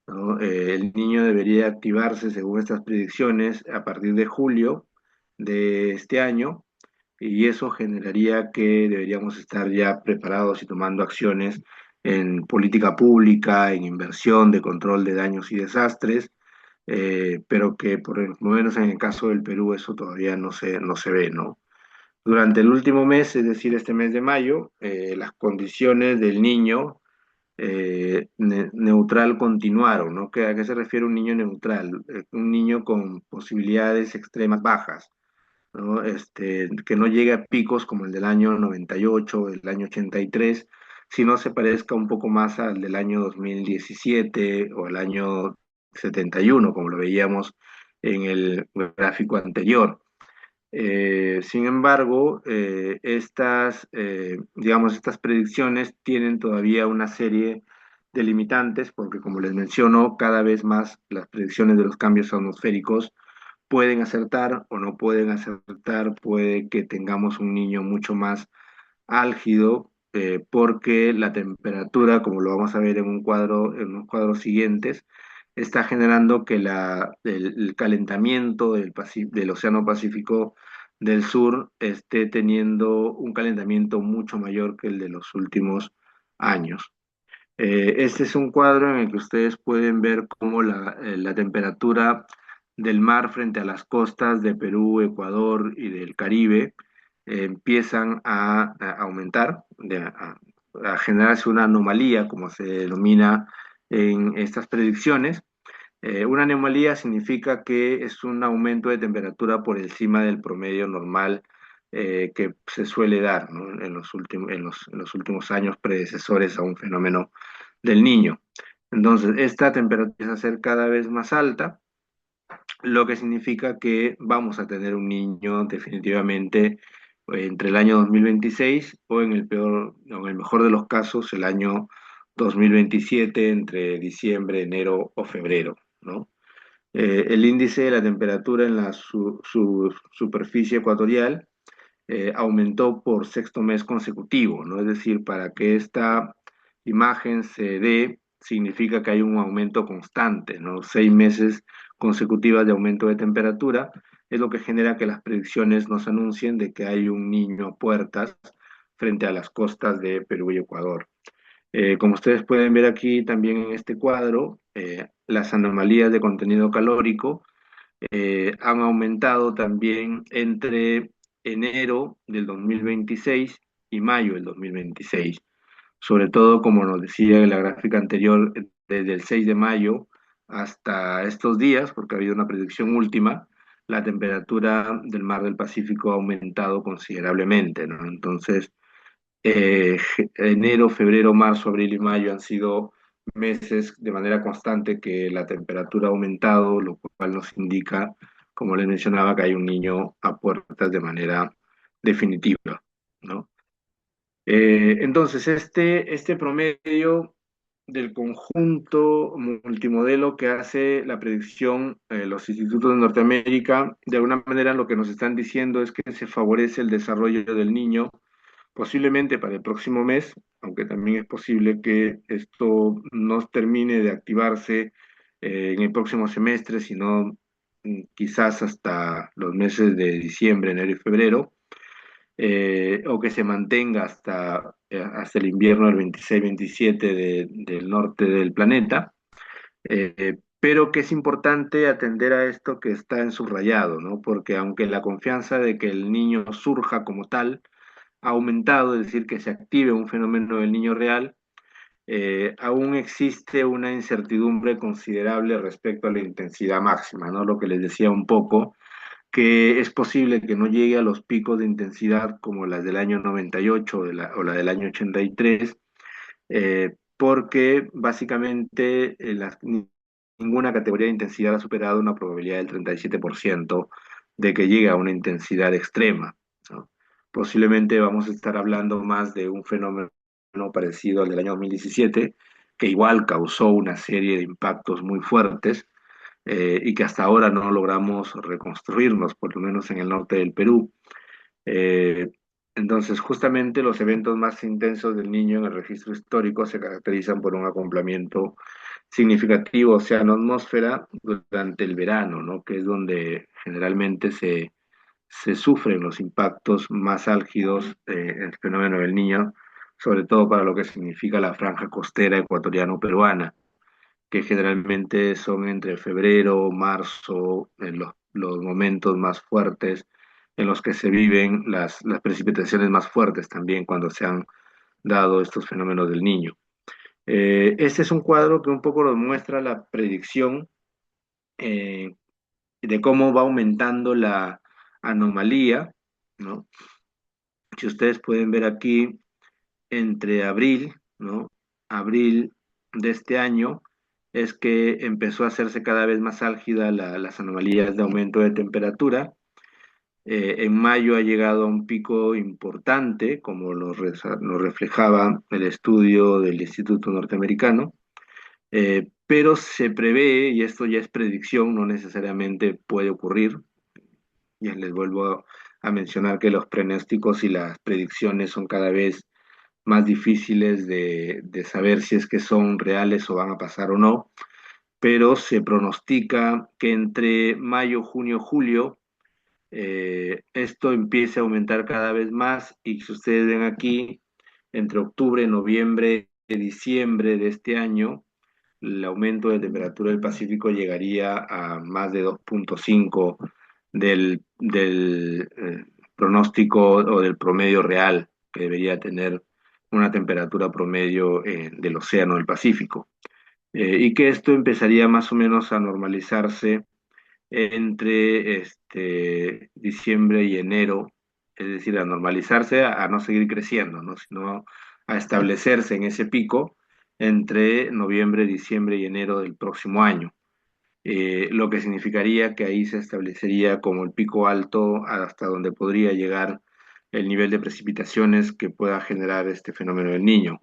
¿no? El niño debería activarse según estas predicciones a partir de julio de este año y eso generaría que deberíamos estar ya preparados y tomando acciones en política pública, en inversión de control de daños y desastres, pero que por lo menos en el caso del Perú eso todavía no se ve, ¿no? Durante el último mes, es decir, este mes de mayo, las condiciones del niño neutral continuaron, ¿no? ¿A qué se refiere un niño neutral? Un niño con posibilidades extremas bajas, ¿no? Que no llegue a picos como el del año 98, el año 83, sino se parezca un poco más al del año 2017 o el año 71, como lo veíamos en el gráfico anterior. Sin embargo, digamos, estas predicciones tienen todavía una serie de limitantes porque, como les menciono, cada vez más las predicciones de los cambios atmosféricos pueden acertar o no pueden acertar, puede que tengamos un niño mucho más álgido porque la temperatura, como lo vamos a ver en unos cuadros siguientes, está generando que el calentamiento del Océano Pacífico del Sur esté teniendo un calentamiento mucho mayor que el de los últimos años. Este es un cuadro en el que ustedes pueden ver cómo la temperatura del mar frente a las costas de Perú, Ecuador y del Caribe empiezan a aumentar, a generarse una anomalía, como se denomina en estas predicciones. Una anomalía significa que es un aumento de temperatura por encima del promedio normal que se suele dar, ¿no? En los últimos años predecesores a un fenómeno del Niño. Entonces, esta temperatura empieza a ser cada vez más alta, lo que significa que vamos a tener un niño definitivamente entre el año 2026 o en el peor, o en el mejor de los casos, el año 2027 entre diciembre, enero o febrero, ¿no? El índice de la temperatura en la superficie ecuatorial aumentó por sexto mes consecutivo, ¿no? Es decir, para que esta imagen se dé, significa que hay un aumento constante, ¿no? 6 meses consecutivas de aumento de temperatura es lo que genera que las predicciones nos anuncien de que hay un niño a puertas frente a las costas de Perú y Ecuador. Como ustedes pueden ver aquí también en este cuadro, las anomalías de contenido calórico han aumentado también entre enero del 2026 y mayo del 2026. Sobre todo, como nos decía en la gráfica anterior, desde el 6 de mayo hasta estos días, porque ha habido una predicción última, la temperatura del mar del Pacífico ha aumentado considerablemente, ¿no? Entonces, enero, febrero, marzo, abril y mayo han sido meses de manera constante que la temperatura ha aumentado, lo cual nos indica, como les mencionaba, que hay un niño a puertas de manera definitiva, ¿no? Entonces, este promedio del conjunto multimodelo que hace la predicción los institutos de Norteamérica, de alguna manera lo que nos están diciendo es que se favorece el desarrollo del niño posiblemente para el próximo mes, aunque también es posible que esto no termine de activarse en el próximo semestre, sino quizás hasta los meses de diciembre, enero y febrero, o que se mantenga hasta el invierno del 26-27 del norte del planeta, pero que es importante atender a esto que está en subrayado, ¿no? Porque aunque la confianza de que el niño surja como tal, ha aumentado, es decir, que se active un fenómeno del niño real, aún existe una incertidumbre considerable respecto a la intensidad máxima, ¿no? Lo que les decía un poco, que es posible que no llegue a los picos de intensidad como las del año 98 o la del año 83, porque básicamente ninguna categoría de intensidad ha superado una probabilidad del 37% de que llegue a una intensidad extrema, ¿no? Posiblemente vamos a estar hablando más de un fenómeno parecido al del año 2017, que igual causó una serie de impactos muy fuertes y que hasta ahora no logramos reconstruirnos, por lo menos en el norte del Perú. Eh, entonces, justamente los eventos más intensos del niño en el registro histórico se caracterizan por un acoplamiento significativo océano-atmósfera durante el verano, ¿no? Que es donde generalmente se sufren los impactos más álgidos del fenómeno del niño, sobre todo para lo que significa la franja costera ecuatoriano-peruana, que generalmente son entre febrero, marzo, en los momentos más fuertes en los que se viven las precipitaciones más fuertes también cuando se han dado estos fenómenos del niño. Este es un cuadro que un poco nos muestra la predicción eh, de cómo va aumentando la anomalía, ¿no? Si ustedes pueden ver aquí, entre abril, ¿no? Abril de este año es que empezó a hacerse cada vez más álgida las anomalías de aumento de temperatura. En mayo ha llegado a un pico importante, como lo reflejaba el estudio del Instituto Norteamericano, pero se prevé, y esto ya es predicción, no necesariamente puede ocurrir, ya les vuelvo a mencionar que los pronósticos y las predicciones son cada vez más difíciles de saber si es que son reales o van a pasar o no, pero se pronostica que entre mayo, junio, julio, esto empiece a aumentar cada vez más y si ustedes ven aquí, entre octubre, noviembre de diciembre de este año, el aumento de temperatura del Pacífico llegaría a más de 2,5 del pronóstico o del promedio real que debería tener una temperatura promedio del océano del Pacífico. Y que esto empezaría más o menos a normalizarse entre diciembre y enero, es decir, a normalizarse, a no seguir creciendo, ¿no? Sino a establecerse en ese pico entre noviembre, diciembre y enero del próximo año. Lo que significaría que ahí se establecería como el pico alto hasta donde podría llegar el nivel de precipitaciones que pueda generar este fenómeno del Niño.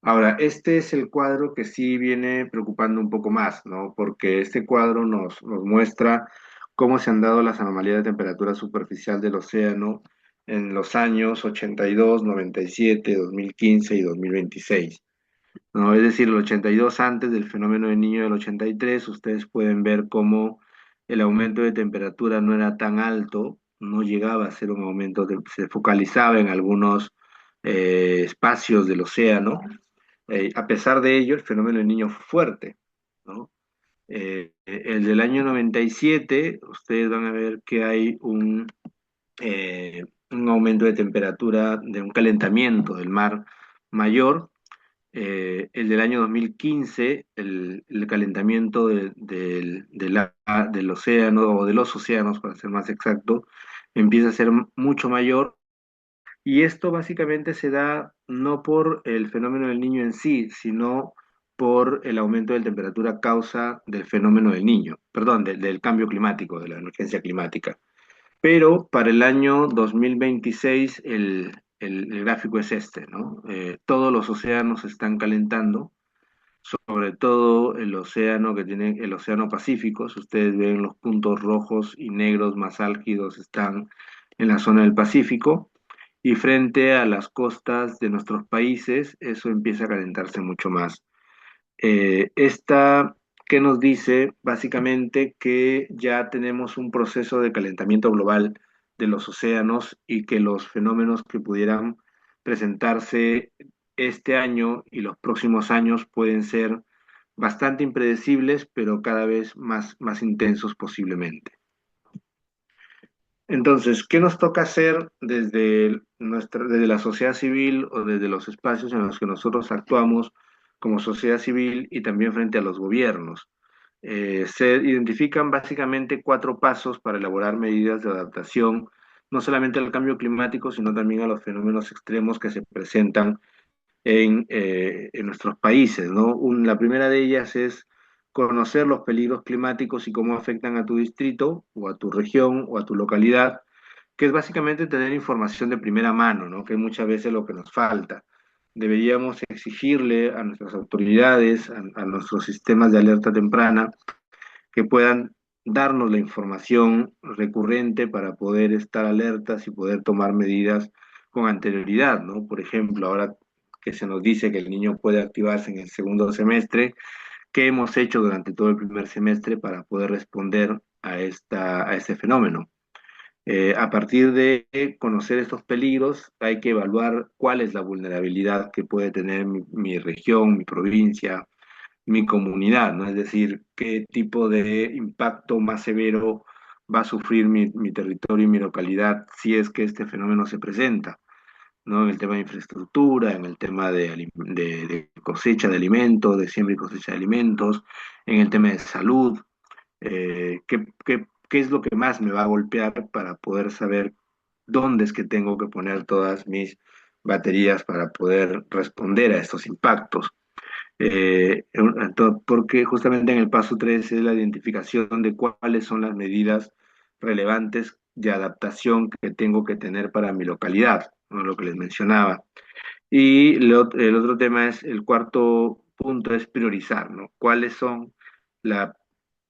Ahora, este es el cuadro que sí viene preocupando un poco más, ¿no? Porque este cuadro nos muestra cómo se han dado las anomalías de temperatura superficial del océano en los años 82, 97, 2015 y 2026, ¿no? Es decir, el 82 antes del fenómeno del Niño del 83, ustedes pueden ver cómo el aumento de temperatura no era tan alto, no llegaba a ser un aumento, se focalizaba en algunos espacios del océano. A pesar de ello, el fenómeno del Niño fue fuerte, ¿no? El del año 97, ustedes van a ver que hay un aumento de temperatura, de un calentamiento del mar mayor. El del año 2015, el calentamiento del océano o de los océanos, para ser más exacto, empieza a ser mucho mayor, y esto básicamente se da no por el fenómeno del Niño en sí, sino por el aumento de temperatura a causa del fenómeno del Niño, perdón, del cambio climático, de la emergencia climática. Pero para el año 2026 el gráfico es este, ¿no? Todos los océanos se están calentando, sobre todo el océano que tiene el océano Pacífico. Si ustedes ven, los puntos rojos y negros más álgidos están en la zona del Pacífico, y frente a las costas de nuestros países eso empieza a calentarse mucho más. Esta que nos dice básicamente que ya tenemos un proceso de calentamiento global de los océanos, y que los fenómenos que pudieran presentarse este año y los próximos años pueden ser bastante impredecibles, pero cada vez más intensos posiblemente. Entonces, ¿qué nos toca hacer desde la sociedad civil o desde los espacios en los que nosotros actuamos como sociedad civil y también frente a los gobiernos? Se identifican básicamente cuatro pasos para elaborar medidas de adaptación, no solamente al cambio climático, sino también a los fenómenos extremos que se presentan en nuestros países, ¿no? La primera de ellas es conocer los peligros climáticos y cómo afectan a tu distrito o a tu región o a tu localidad, que es básicamente tener información de primera mano, ¿no? Que es muchas veces lo que nos falta. Deberíamos exigirle a nuestras autoridades, a nuestros sistemas de alerta temprana, que puedan darnos la información recurrente para poder estar alertas y poder tomar medidas con anterioridad, ¿no? Por ejemplo, ahora que se nos dice que el niño puede activarse en el segundo semestre, ¿qué hemos hecho durante todo el primer semestre para poder responder a este fenómeno? A partir de conocer estos peligros, hay que evaluar cuál es la vulnerabilidad que puede tener mi región, mi provincia, mi comunidad, ¿no? Es decir, qué tipo de impacto más severo va a sufrir mi territorio y mi localidad si es que este fenómeno se presenta, ¿no? En el tema de infraestructura, en el tema de cosecha de alimentos, de siembra y cosecha de alimentos, en el tema de salud. ¿Qué es lo que más me va a golpear para poder saber dónde es que tengo que poner todas mis baterías para poder responder a estos impactos? Porque justamente en el paso 3 es la identificación de cuáles son las medidas relevantes de adaptación que tengo que tener para mi localidad, ¿no? Lo que les mencionaba. Y el otro tema es, el cuarto punto es priorizar, ¿no? ¿Cuáles son la,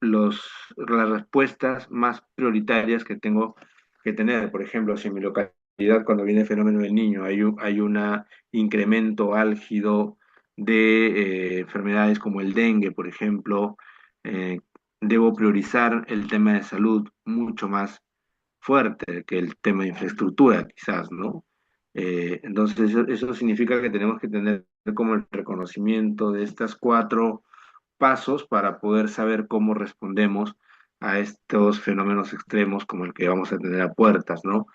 las respuestas más prioritarias que tengo que tener? Por ejemplo, si en mi localidad, cuando viene el fenómeno del Niño, hay un incremento álgido de enfermedades como el dengue, por ejemplo, eh, debo priorizar el tema de salud mucho más fuerte que el tema de infraestructura, quizás, ¿no? Entonces, eso significa que tenemos que tener como el reconocimiento de estas cuatro pasos para poder saber cómo respondemos a estos fenómenos extremos como el que vamos a tener a puertas, ¿no?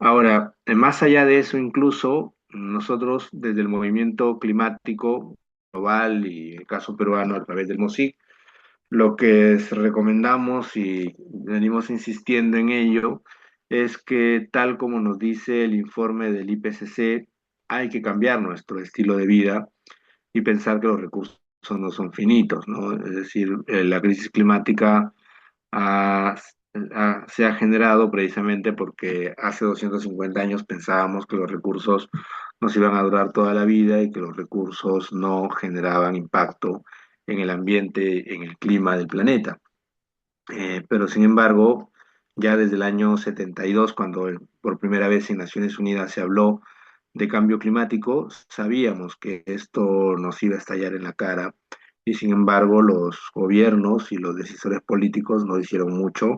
Ahora, más allá de eso, incluso nosotros desde el movimiento climático global y el caso peruano a través del MOSIC, lo que recomendamos y venimos insistiendo en ello es que tal como nos dice el informe del IPCC, hay que cambiar nuestro estilo de vida y pensar que los recursos no son finitos, ¿no? Es decir, la crisis climática ha- se ha generado precisamente porque hace 250 años pensábamos que los recursos nos iban a durar toda la vida y que los recursos no generaban impacto en el ambiente, en el clima del planeta. Pero sin embargo, ya desde el año 72, cuando por primera vez en Naciones Unidas se habló de cambio climático, sabíamos que esto nos iba a estallar en la cara y sin embargo los gobiernos y los decisores políticos no hicieron mucho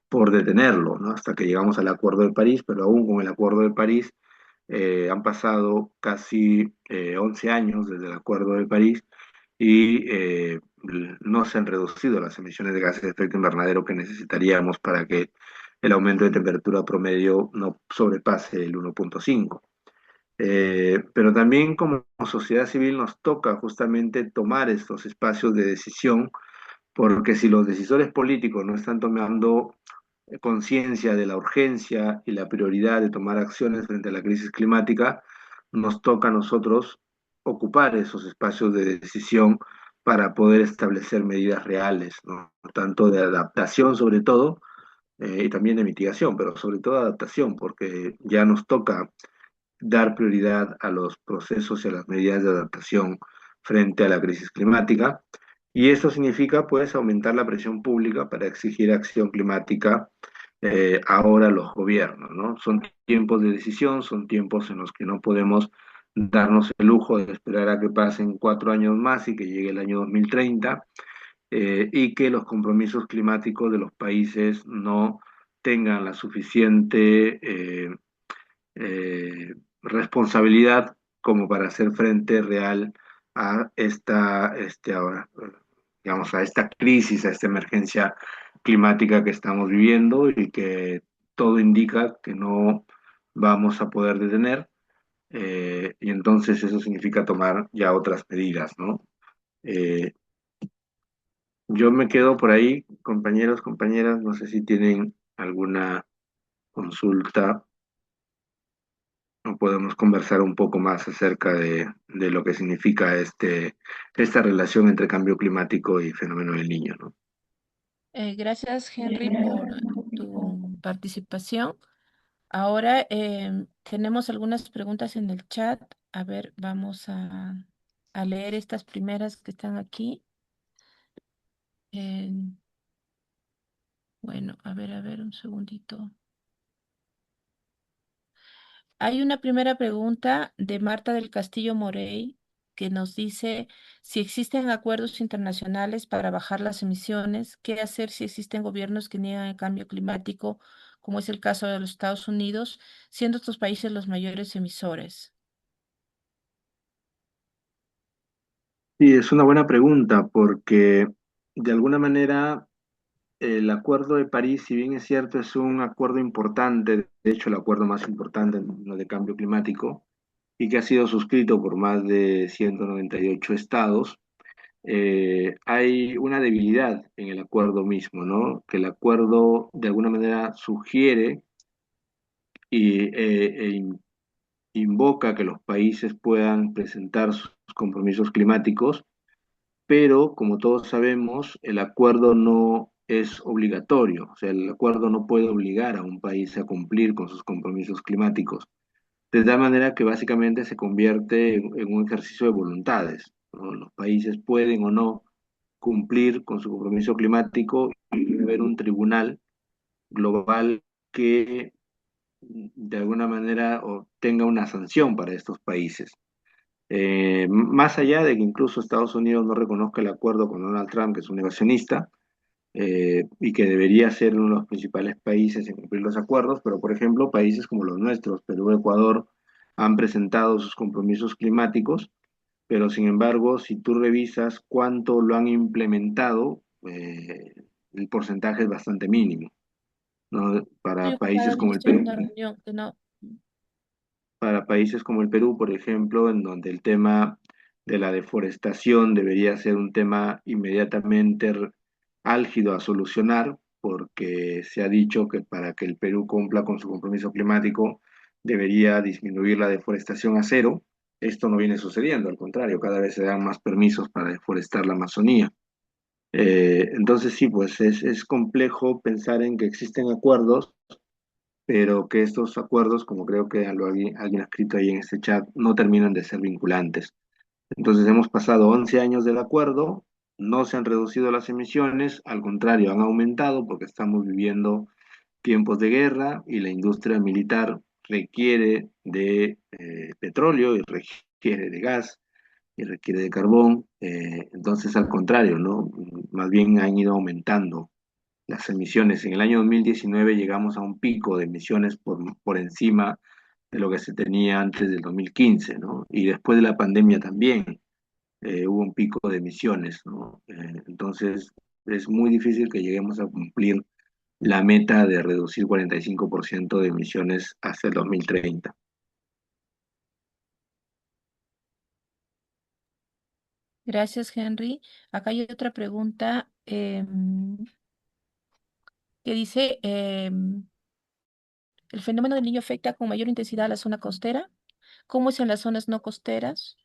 por detenerlo, ¿no? Hasta que llegamos al Acuerdo de París, pero aún con el Acuerdo de París han pasado casi 11 años desde el Acuerdo de París y no se han reducido las emisiones de gases de efecto invernadero que necesitaríamos para que el aumento de temperatura promedio no sobrepase el 1,5. Pero también como sociedad civil nos toca justamente tomar estos espacios de decisión, porque si los decisores políticos no están tomando conciencia de la urgencia y la prioridad de tomar acciones frente a la crisis climática, nos toca a nosotros ocupar esos espacios de decisión para poder establecer medidas reales, ¿no? Tanto de adaptación sobre todo, y también de mitigación, pero sobre todo adaptación, porque ya nos toca dar prioridad a los procesos y a las medidas de adaptación frente a la crisis climática. Y esto significa, pues, aumentar la presión pública para exigir acción climática ahora a los gobiernos, ¿no? Son tiempos de decisión, son tiempos en los que no podemos darnos el lujo de esperar a que pasen 4 años más y que llegue el año 2030 y que los compromisos climáticos de los países no tengan la suficiente responsabilidad como para hacer frente real a ahora, digamos, a esta crisis, a esta emergencia climática que estamos viviendo y que todo indica que no vamos a poder detener. Y entonces eso significa tomar ya otras medidas, ¿no? Eh, yo me quedo por ahí, compañeros, compañeras, no sé si tienen alguna consulta o podemos conversar un poco más acerca de lo que significa esta relación entre cambio climático y fenómeno del niño, ¿no? Gracias, Henry, por tu participación. Ahora tenemos algunas preguntas en el chat. A ver, vamos a leer estas primeras que están aquí. Eh, bueno, a ver, un segundito. Hay una primera pregunta de Marta del Castillo Morey que nos dice si existen acuerdos internacionales para bajar las emisiones, qué hacer si existen gobiernos que niegan el cambio climático, como es el caso de los Estados Unidos, siendo estos países los mayores emisores. Sí, es una buena pregunta porque de alguna manera el Acuerdo de París, si bien es cierto, es un acuerdo importante, de hecho el acuerdo más importante en lo de cambio climático, y que ha sido suscrito por más de 198 estados, hay una debilidad en el acuerdo mismo, ¿no? Que el acuerdo de alguna manera sugiere y invoca que los países puedan presentar sus compromisos climáticos, pero como todos sabemos, el acuerdo no es obligatorio, o sea, el acuerdo no puede obligar a un país a cumplir con sus compromisos climáticos, de tal manera que básicamente se convierte en un ejercicio de voluntades, ¿no? Los países pueden o no cumplir con su compromiso climático y debe haber un tribunal global que de alguna manera tenga una sanción para estos países. Más allá de que incluso Estados Unidos no reconozca el acuerdo con Donald Trump, que es un negacionista, y que debería ser uno de los principales países en cumplir los acuerdos, pero por ejemplo, países como los nuestros, Perú, Ecuador, han presentado sus compromisos climáticos, pero sin embargo, si tú revisas cuánto lo han implementado, el porcentaje es bastante mínimo, ¿no? Estoy ocupada, ahorita estoy en una reunión que no. Para países como el Perú, por ejemplo, en donde el tema de la deforestación debería ser un tema inmediatamente álgido a solucionar, porque se ha dicho que para que el Perú cumpla con su compromiso climático debería disminuir la deforestación a cero. Esto no viene sucediendo, al contrario, cada vez se dan más permisos para deforestar la Amazonía. Entonces sí, pues es complejo pensar en que existen acuerdos, pero que estos acuerdos, como creo que alguien ha escrito ahí en este chat, no terminan de ser vinculantes. Entonces hemos pasado 11 años del acuerdo, no se han reducido las emisiones, al contrario, han aumentado porque estamos viviendo tiempos de guerra y la industria militar requiere de petróleo y requiere de gas y requiere de carbón. Entonces, al contrario, ¿no? Más bien han ido aumentando las emisiones. En el año 2019 llegamos a un pico de emisiones por encima de lo que se tenía antes del 2015, ¿no? Y después de la pandemia también hubo un pico de emisiones, ¿no? Entonces es muy difícil que lleguemos a cumplir la meta de reducir 45% de emisiones hasta el 2030. Gracias, Henry. Acá hay otra pregunta que dice, ¿el fenómeno del niño afecta con mayor intensidad a la zona costera? ¿Cómo es en las zonas no costeras?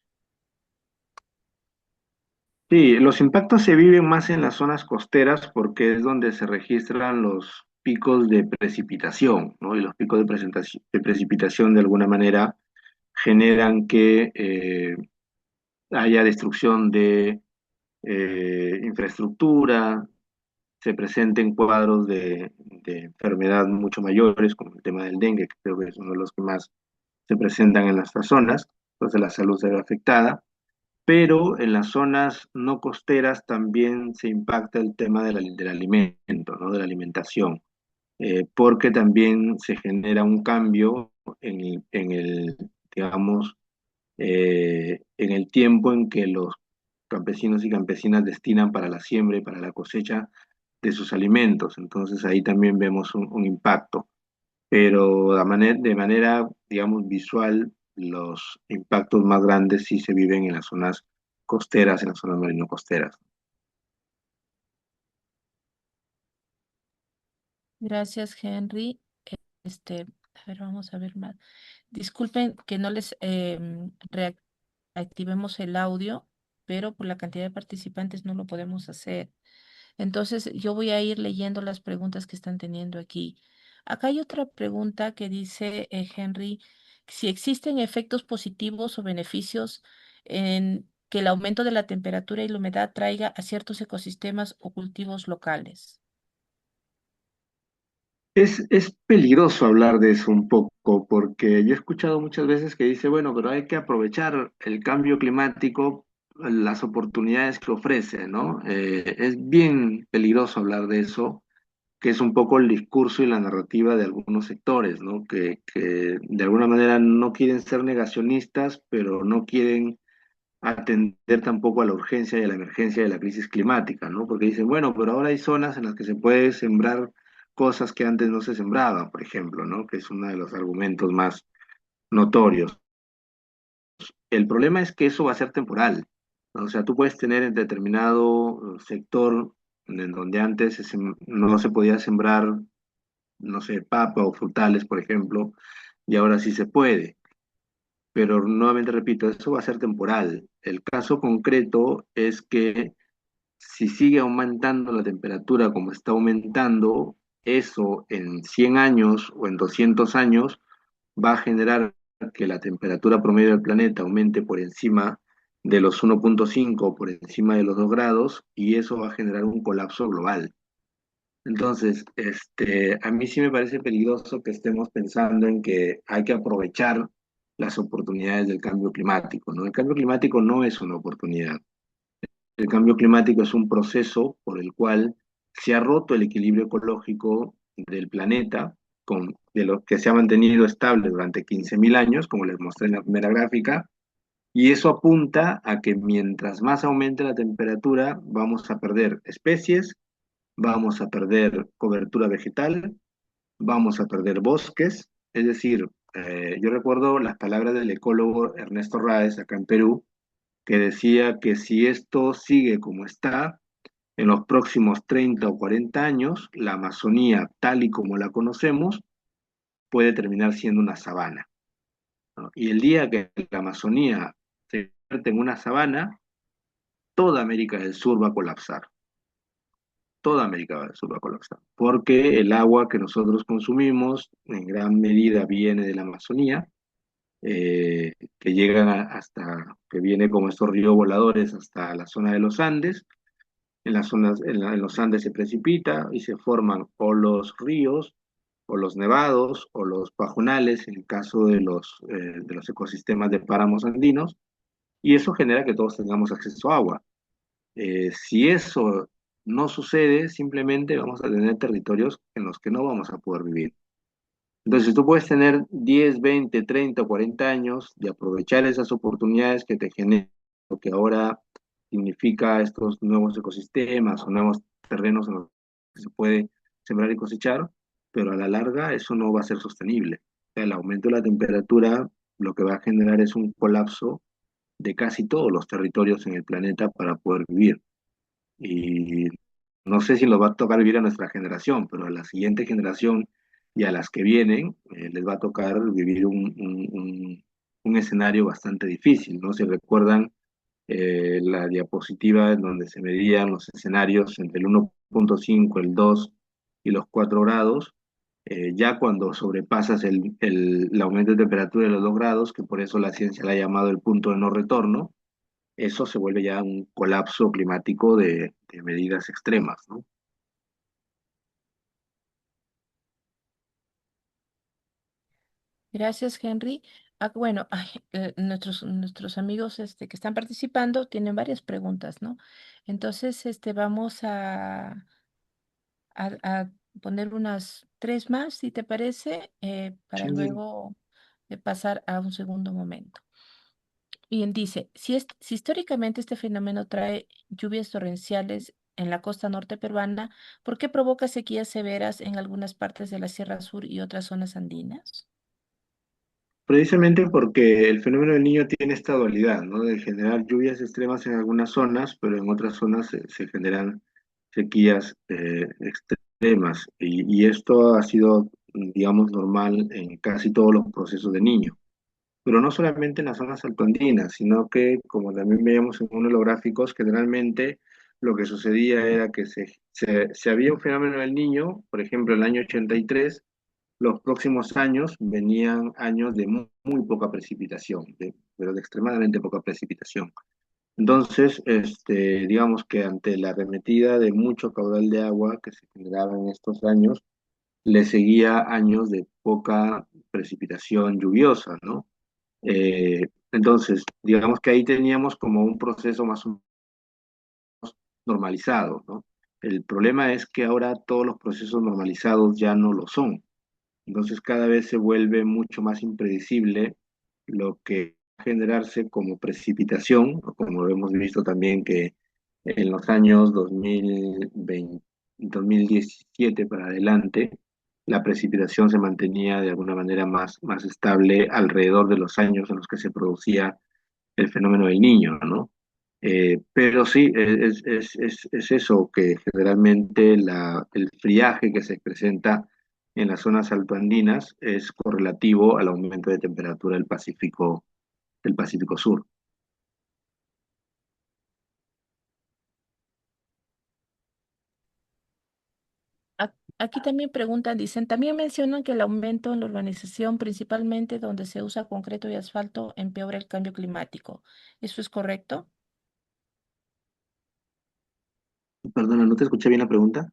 Sí, los impactos se viven más en las zonas costeras porque es donde se registran los picos de precipitación, ¿no? Y los picos de precipitación de alguna manera generan que haya destrucción de infraestructura, se presenten cuadros de enfermedad mucho mayores, como el tema del dengue, que creo que es uno de los que más se presentan en nuestras zonas, entonces la salud se ve afectada, pero en las zonas no costeras también se impacta el tema del alimento, ¿no? De la alimentación, porque también se genera un cambio digamos, en el tiempo en que los campesinos y campesinas destinan para la siembra y para la cosecha de sus alimentos. Entonces ahí también vemos un impacto, pero de manera, digamos, visual, los impactos más grandes sí se viven en las zonas costeras, en las zonas marino costeras. Gracias, Henry. Este, a ver, vamos a ver más. Disculpen que no les reactivemos el audio, pero por la cantidad de participantes no lo podemos hacer. Entonces, yo voy a ir leyendo las preguntas que están teniendo aquí. Acá hay otra pregunta que dice, Henry, si existen efectos positivos o beneficios en que el aumento de la temperatura y la humedad traiga a ciertos ecosistemas o cultivos locales. Es peligroso hablar de eso un poco, porque yo he escuchado muchas veces que dice, bueno, pero hay que aprovechar el cambio climático, las oportunidades que ofrece, ¿no? Es bien peligroso hablar de eso, que es un poco el discurso y la narrativa de algunos sectores, ¿no? Que de alguna manera no quieren ser negacionistas, pero no quieren atender tampoco a la urgencia y a la emergencia de la crisis climática, ¿no? Porque dicen, bueno, pero ahora hay zonas en las que se puede sembrar cosas que antes no se sembraban, por ejemplo, ¿no? Que es uno de los argumentos más notorios. El problema es que eso va a ser temporal, ¿no? O sea, tú puedes tener en determinado sector en donde antes no se podía sembrar, no sé, papa o frutales, por ejemplo, y ahora sí se puede. Pero nuevamente repito, eso va a ser temporal. El caso concreto es que si sigue aumentando la temperatura como está aumentando, eso en 100 años o en 200 años va a generar que la temperatura promedio del planeta aumente por encima de los 1,5, por encima de los 2 grados, y eso va a generar un colapso global. Entonces, a mí sí me parece peligroso que estemos pensando en que hay que aprovechar las oportunidades del cambio climático, ¿no? El cambio climático no es una oportunidad. El cambio climático es un proceso por el cual se ha roto el equilibrio ecológico del planeta de lo que se ha mantenido estable durante 15.000 años, como les mostré en la primera gráfica, y eso apunta a que mientras más aumente la temperatura, vamos a perder especies, vamos a perder cobertura vegetal, vamos a perder bosques. Es decir, yo recuerdo las palabras del ecólogo Ernesto Ráez acá en Perú, que decía que si esto sigue como está, en los próximos 30 o 40 años, la Amazonía, tal y como la conocemos, puede terminar siendo una sabana, ¿no? Y el día que la Amazonía se convierte en una sabana, toda América del Sur va a colapsar. Toda América del Sur va a colapsar. Porque el agua que nosotros consumimos en gran medida viene de la Amazonía, que llegan hasta, que viene como estos ríos voladores hasta la zona de los Andes. En las zonas, en los Andes se precipita y se forman o los ríos, o los nevados, o los pajonales, en el caso de los ecosistemas de páramos andinos, y eso genera que todos tengamos acceso a agua. Si eso no sucede, simplemente vamos a tener territorios en los que no vamos a poder vivir. Entonces, tú puedes tener 10, 20, 30 o 40 años de aprovechar esas oportunidades que te generan lo que ahora significa estos nuevos ecosistemas o nuevos terrenos en los que se puede sembrar y cosechar, pero a la larga eso no va a ser sostenible. O sea, el aumento de la temperatura lo que va a generar es un colapso de casi todos los territorios en el planeta para poder vivir. Y no sé si nos va a tocar vivir a nuestra generación, pero a la siguiente generación y a las que vienen les va a tocar vivir un escenario bastante difícil, ¿no? Si recuerdan la diapositiva en donde se medían los escenarios entre el 1,5, el 2 y los 4 grados, ya cuando sobrepasas el aumento de temperatura de los 2 grados, que por eso la ciencia la ha llamado el punto de no retorno, eso se vuelve ya un colapso climático de medidas extremas, ¿no? Gracias, Henry. Bueno, ay, nuestros amigos que están participando tienen varias preguntas, ¿no? Entonces, vamos a poner unas tres más, si te parece, para Sí. luego pasar a un segundo momento. Bien, dice, si históricamente este fenómeno trae lluvias torrenciales en la costa norte peruana, ¿por qué provoca sequías severas en algunas partes de la Sierra Sur y otras zonas andinas? Precisamente porque el fenómeno del niño tiene esta dualidad, ¿no? De generar lluvias extremas en algunas zonas, pero en otras zonas se generan sequías extremas. Y esto ha sido, digamos, normal en casi todos los procesos de niño. Pero no solamente en las zonas altoandinas, sino que, como también veíamos en uno de los gráficos, generalmente lo que sucedía era que se había un fenómeno del niño, por ejemplo, el año 83, los próximos años venían años de muy poca precipitación, pero de extremadamente poca precipitación. Entonces, digamos que ante la arremetida de mucho caudal de agua que se generaba en estos años, le seguía años de poca precipitación lluviosa, ¿no? Entonces, digamos que ahí teníamos como un proceso más o menos normalizado, ¿no? El problema es que ahora todos los procesos normalizados ya no lo son. Entonces cada vez se vuelve mucho más impredecible lo que va a generarse como precipitación, o como hemos visto también que en los años 2020, 2017 para adelante, la precipitación se mantenía de alguna manera más estable alrededor de los años en los que se producía el fenómeno del niño, ¿no? Pero sí, es eso, que generalmente el friaje que se presenta en las zonas altoandinas es correlativo al aumento de temperatura del Pacífico Sur. Aquí también preguntan, dicen, también mencionan que el aumento en la urbanización, principalmente donde se usa concreto y asfalto, empeora el cambio climático. ¿Eso es correcto? Perdona, no te escuché bien la pregunta.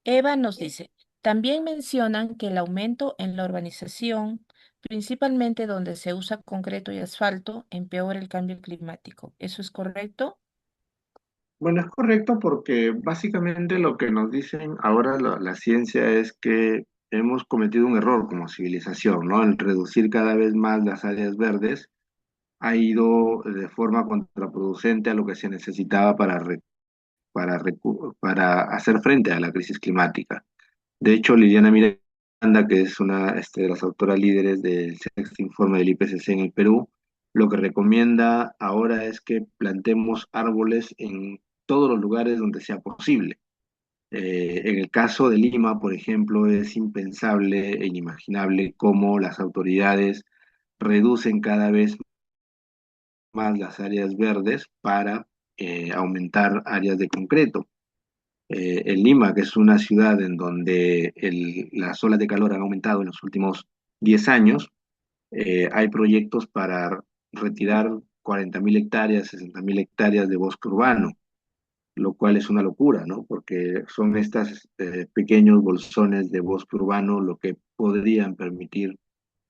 Eva nos dice, también mencionan que el aumento en la urbanización, principalmente donde se usa concreto y asfalto, empeora el cambio climático. ¿Eso es correcto? Bueno, es correcto porque básicamente lo que nos dicen ahora la ciencia es que hemos cometido un error como civilización, ¿no? El reducir cada vez más las áreas verdes ha ido de forma contraproducente a lo que se necesitaba para hacer frente a la crisis climática. De hecho, Liliana Miranda, que es una de las autoras líderes del sexto informe del IPCC en el Perú, lo que recomienda ahora es que plantemos árboles en todos los lugares donde sea posible. En el caso de Lima, por ejemplo, es impensable e inimaginable cómo las autoridades reducen cada vez más las áreas verdes para aumentar áreas de concreto. En Lima, que es una ciudad en donde las olas de calor han aumentado en los últimos 10 años, hay proyectos para retirar 40.000 hectáreas, 60.000 hectáreas de bosque urbano, lo cual es una locura, ¿no? Porque son estos pequeños bolsones de bosque urbano lo que podrían permitir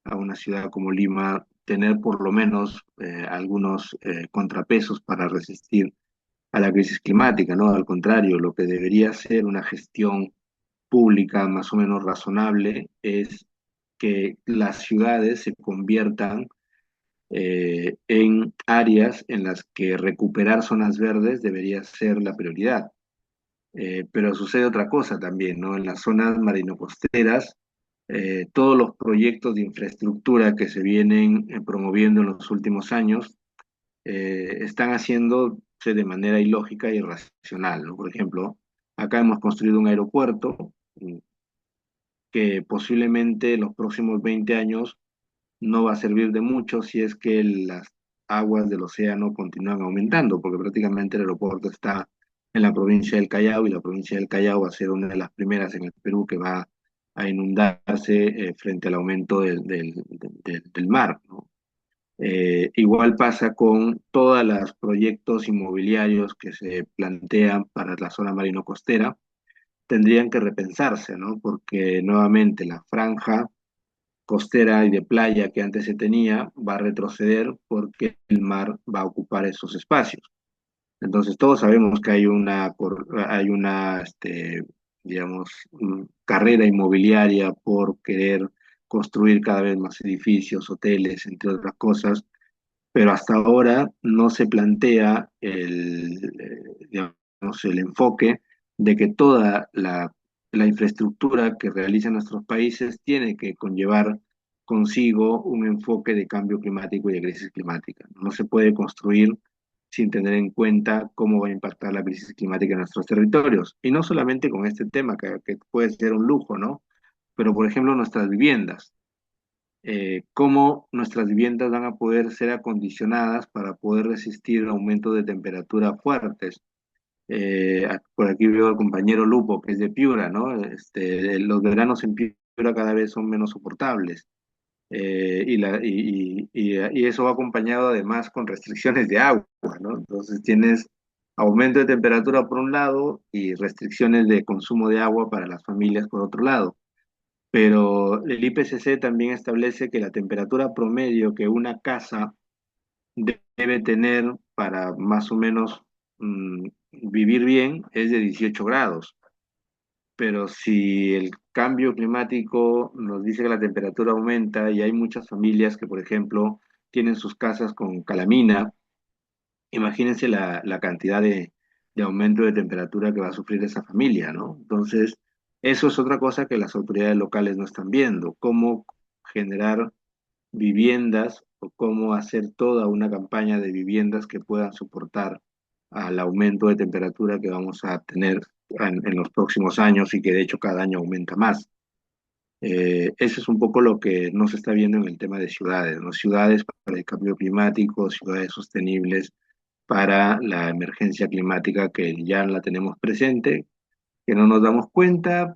a una ciudad como Lima tener por lo menos algunos contrapesos para resistir a la crisis climática, ¿no? Al contrario, lo que debería ser una gestión pública más o menos razonable es que las ciudades se conviertan en áreas en las que recuperar zonas verdes debería ser la prioridad. Pero sucede otra cosa también, ¿no? En las zonas marino-costeras, todos los proyectos de infraestructura que se vienen promoviendo en los últimos años están haciéndose de manera ilógica e irracional, ¿no? Por ejemplo, acá hemos construido un aeropuerto que posiblemente en los próximos 20 años no va a servir de mucho si es que las aguas del océano continúan aumentando, porque prácticamente el aeropuerto está en la provincia del Callao y la provincia del Callao va a ser una de las primeras en el Perú que va a inundarse frente al aumento del mar, ¿no? Igual pasa con todos los proyectos inmobiliarios que se plantean para la zona marino-costera, tendrían que repensarse, ¿no? Porque nuevamente la franja costera y de playa que antes se tenía va a retroceder porque el mar va a ocupar esos espacios. Entonces todos sabemos que hay una, digamos, carrera inmobiliaria por querer construir cada vez más edificios, hoteles, entre otras cosas, pero hasta ahora no se plantea digamos, el enfoque de que toda la infraestructura que realizan nuestros países tiene que conllevar consigo un enfoque de cambio climático y de crisis climática. No se puede construir sin tener en cuenta cómo va a impactar la crisis climática en nuestros territorios. Y no solamente con este tema, que puede ser un lujo, ¿no? Pero, por ejemplo, nuestras viviendas, cómo nuestras viviendas van a poder ser acondicionadas para poder resistir aumentos de temperatura fuertes. Por aquí veo al compañero Lupo, que es de Piura, ¿no? Los veranos en Piura cada vez son menos soportables. Y eso va acompañado además con restricciones de agua, ¿no? Entonces tienes aumento de temperatura por un lado y restricciones de consumo de agua para las familias por otro lado. Pero el IPCC también establece que la temperatura promedio que una casa debe tener para más o menos vivir bien es de 18 grados. Pero si el cambio climático nos dice que la temperatura aumenta y hay muchas familias que, por ejemplo, tienen sus casas con calamina, imagínense la cantidad de aumento de temperatura que va a sufrir esa familia, ¿no? Entonces, eso es otra cosa que las autoridades locales no están viendo, cómo generar viviendas o cómo hacer toda una campaña de viviendas que puedan soportar al aumento de temperatura que vamos a tener en los próximos años y que de hecho cada año aumenta más. Eso es un poco lo que no se está viendo en el tema de ciudades, ¿no? Ciudades para el cambio climático, ciudades sostenibles para la emergencia climática que ya la tenemos presente, que no nos damos cuenta,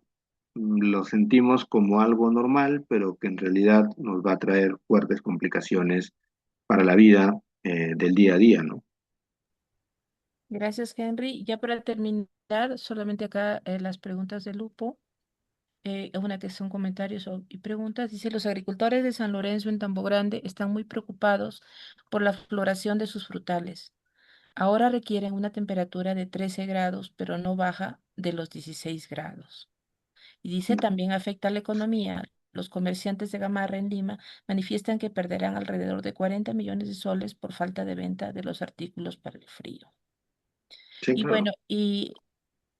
lo sentimos como algo normal, pero que en realidad nos va a traer fuertes complicaciones para la vida del día a día, ¿no? Gracias, Henry. Ya para terminar, solamente acá las preguntas de Lupo. Una que son comentarios y preguntas. Dice, los agricultores de San Lorenzo en Tambo Grande están muy preocupados por la floración de sus frutales. Ahora requieren una temperatura de 13 grados, pero no baja de los 16 grados. Y dice también afecta a la economía. Los comerciantes de Gamarra en Lima manifiestan que perderán alrededor de 40 millones de soles por falta de venta de los artículos para el frío. Sí, Y claro. bueno, y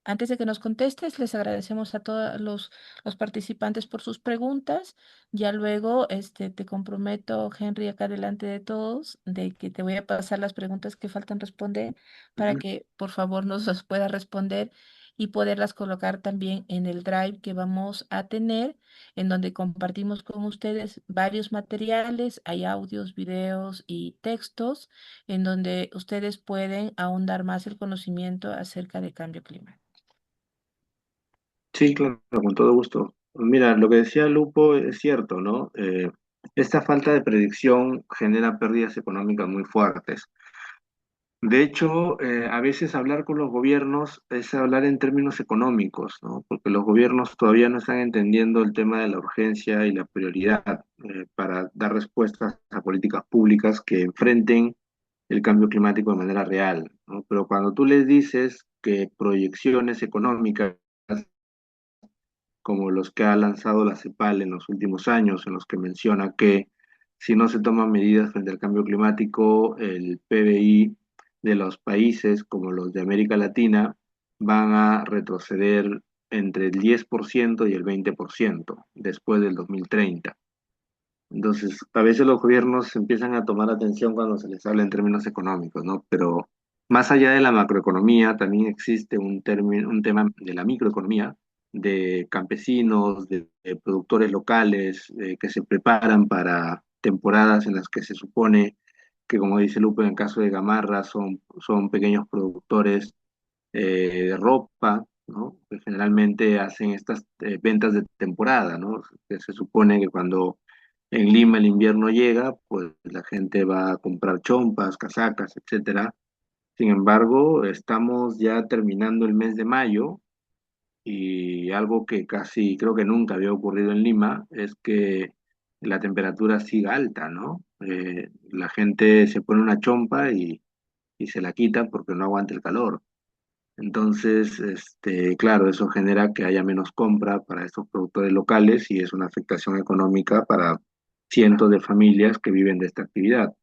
antes de que nos contestes, les agradecemos a todos los participantes por sus preguntas. Ya luego, te comprometo, Henry, acá delante de todos, de que te voy a pasar las preguntas que faltan responder para Ujú. que por favor nos las puedas responder y poderlas colocar también en el drive que vamos a tener, en donde compartimos con ustedes varios materiales, hay audios, videos y textos, en donde ustedes pueden ahondar más el conocimiento acerca del cambio climático. Sí, claro, con todo gusto. Mira, lo que decía Lupo es cierto, ¿no? Esta falta de predicción genera pérdidas económicas muy fuertes. De hecho, a veces hablar con los gobiernos es hablar en términos económicos, ¿no? Porque los gobiernos todavía no están entendiendo el tema de la urgencia y la prioridad para dar respuestas a políticas públicas que enfrenten el cambio climático de manera real, ¿no? Pero cuando tú les dices que proyecciones económicas como los que ha lanzado la CEPAL en los últimos años, en los que menciona que si no se toman medidas frente al cambio climático, el PBI de los países como los de América Latina van a retroceder entre el 10% y el 20% después del 2030. Entonces, a veces los gobiernos empiezan a tomar atención cuando se les habla en términos económicos, ¿no? Pero más allá de la macroeconomía, también existe un tema de la microeconomía, de campesinos, de productores locales, que se preparan para temporadas en las que se supone que, como dice Lupe, en el caso de Gamarra, son pequeños productores de ropa, ¿no? Que generalmente hacen estas ventas de temporada, ¿no? Que se supone que cuando en Lima el invierno llega, pues la gente va a comprar chompas, casacas, etcétera. Sin embargo, estamos ya terminando el mes de mayo y algo que casi creo que nunca había ocurrido en Lima es que la temperatura siga alta, ¿no? La gente se pone una chompa y se la quita porque no aguanta el calor. Entonces, claro, eso genera que haya menos compra para estos productores locales y es una afectación económica para cientos de familias que viven de esta actividad.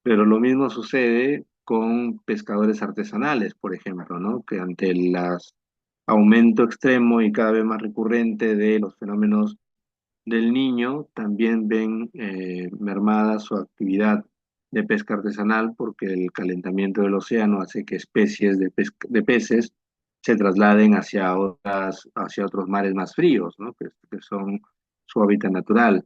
Pero lo mismo sucede con pescadores artesanales, por ejemplo, ¿no? Que ante el aumento extremo y cada vez más recurrente de los fenómenos del Niño también ven mermada su actividad de pesca artesanal porque el calentamiento del océano hace que especies de peces se trasladen hacia otros mares más fríos, ¿no? Que son su hábitat natural.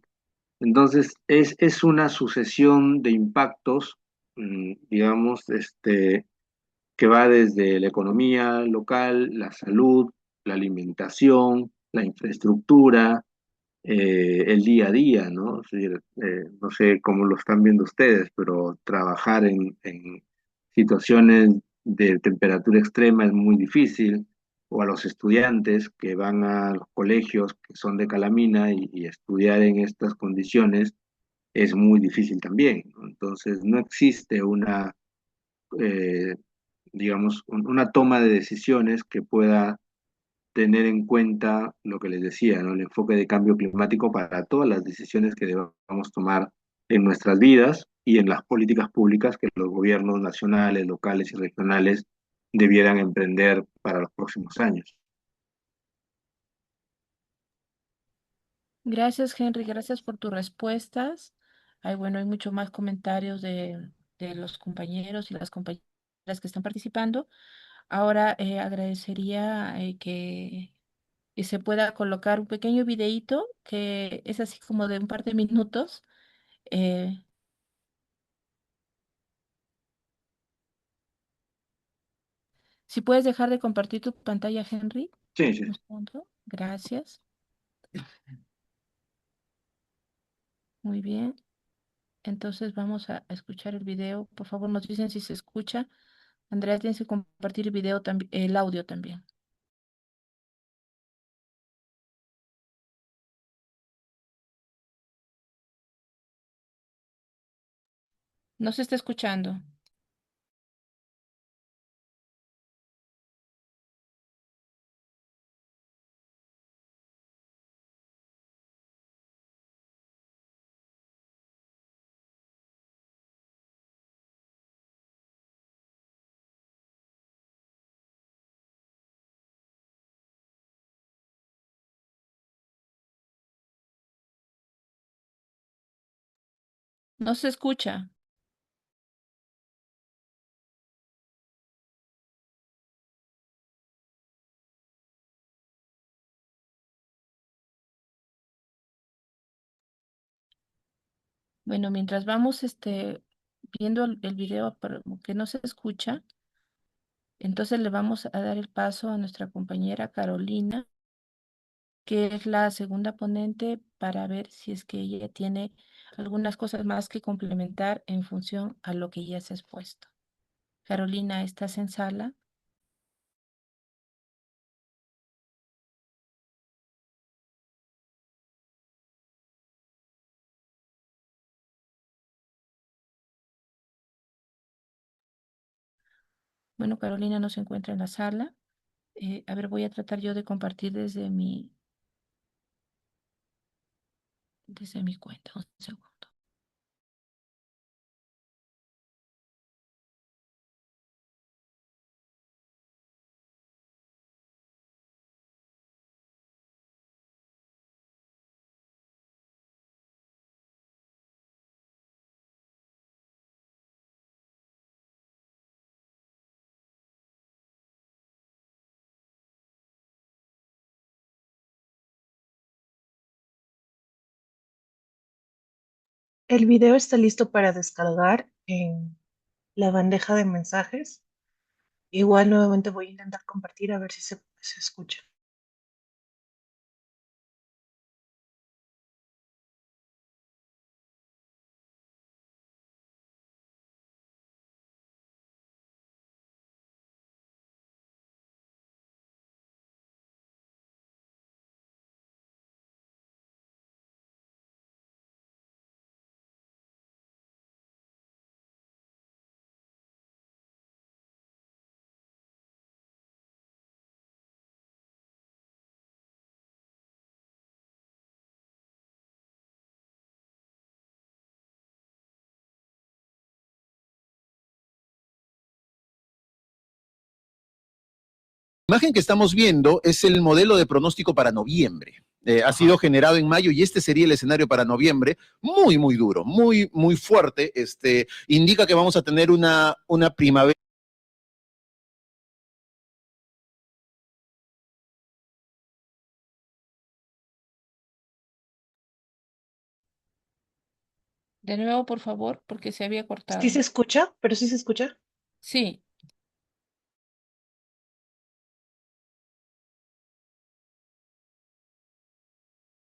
Entonces, es una sucesión de impactos, digamos, que va desde la economía local, la salud, la alimentación, la infraestructura, el día a día, ¿no? Es decir, no sé cómo lo están viendo ustedes, pero trabajar en situaciones de temperatura extrema es muy difícil, o a los estudiantes que van a los colegios que son de calamina y estudiar en estas condiciones es muy difícil también, ¿no? Entonces, no existe eh, digamos, una toma de decisiones que pueda tener en cuenta lo que les decía, ¿no? El enfoque de cambio climático para todas las decisiones que debamos tomar en nuestras vidas y en las políticas públicas que los gobiernos nacionales, locales y regionales debieran emprender para los próximos años. Gracias, Henry, gracias por tus respuestas. Hay, bueno, hay mucho más comentarios de los compañeros y las compañeras que están participando. Ahora agradecería que se pueda colocar un pequeño videíto que es así como de un par de minutos. Eh, si puedes dejar de compartir tu pantalla, Henry. Sí, sí. Un segundo. Gracias. Muy bien. Entonces vamos a escuchar el video. Por favor, nos dicen si se escucha. Andrea, tienes que compartir el video también, el audio también. No se está escuchando. No se escucha. Bueno, mientras vamos viendo el video, pero que no se escucha, entonces le vamos a dar el paso a nuestra compañera Carolina, que es la segunda ponente, para ver si es que ella tiene algunas cosas más que complementar en función a lo que ya se ha expuesto. Carolina, ¿estás en sala? Bueno, Carolina no se encuentra en la sala. A ver, voy a tratar yo de compartir desde mi cuenta. Un segundo. El video está listo para descargar en la bandeja de mensajes. Igual nuevamente voy a intentar compartir a ver si se escucha. La imagen que estamos viendo es el modelo de pronóstico para noviembre. Ha sido generado en mayo y este sería el escenario para noviembre. Muy, muy duro, muy, muy fuerte. Indica que vamos a tener una primavera. De nuevo, por favor, porque se había Sí cortado. se escucha, pero sí se escucha. Sí.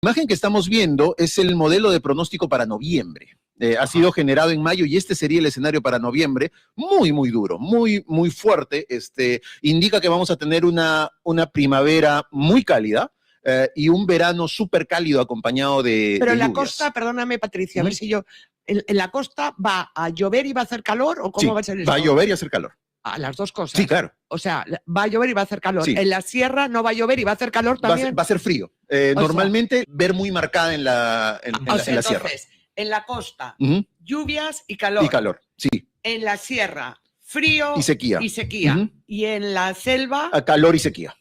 La imagen que estamos viendo es el modelo de pronóstico para noviembre. Ha sido generado en mayo y este sería el escenario para noviembre. Muy, muy duro, muy, muy fuerte. Indica que vamos a tener una primavera muy cálida. Y un verano súper cálido acompañado de Pero en la lluvias. costa, perdóname Patricia, a ver si yo, en la costa va a llover y va a hacer calor o cómo Sí, va a ser eso? va a llover y a hacer calor. A las dos cosas. Sí, claro. O sea, va a llover y va a hacer calor. Sí. En la sierra no va a llover y va a hacer calor también. Va a ser frío. Normalmente ver muy marcada en la sierra. Entonces, en la costa, lluvias y calor. Y calor, sí. En la sierra, frío y sequía. Y en la selva, a calor y sequía.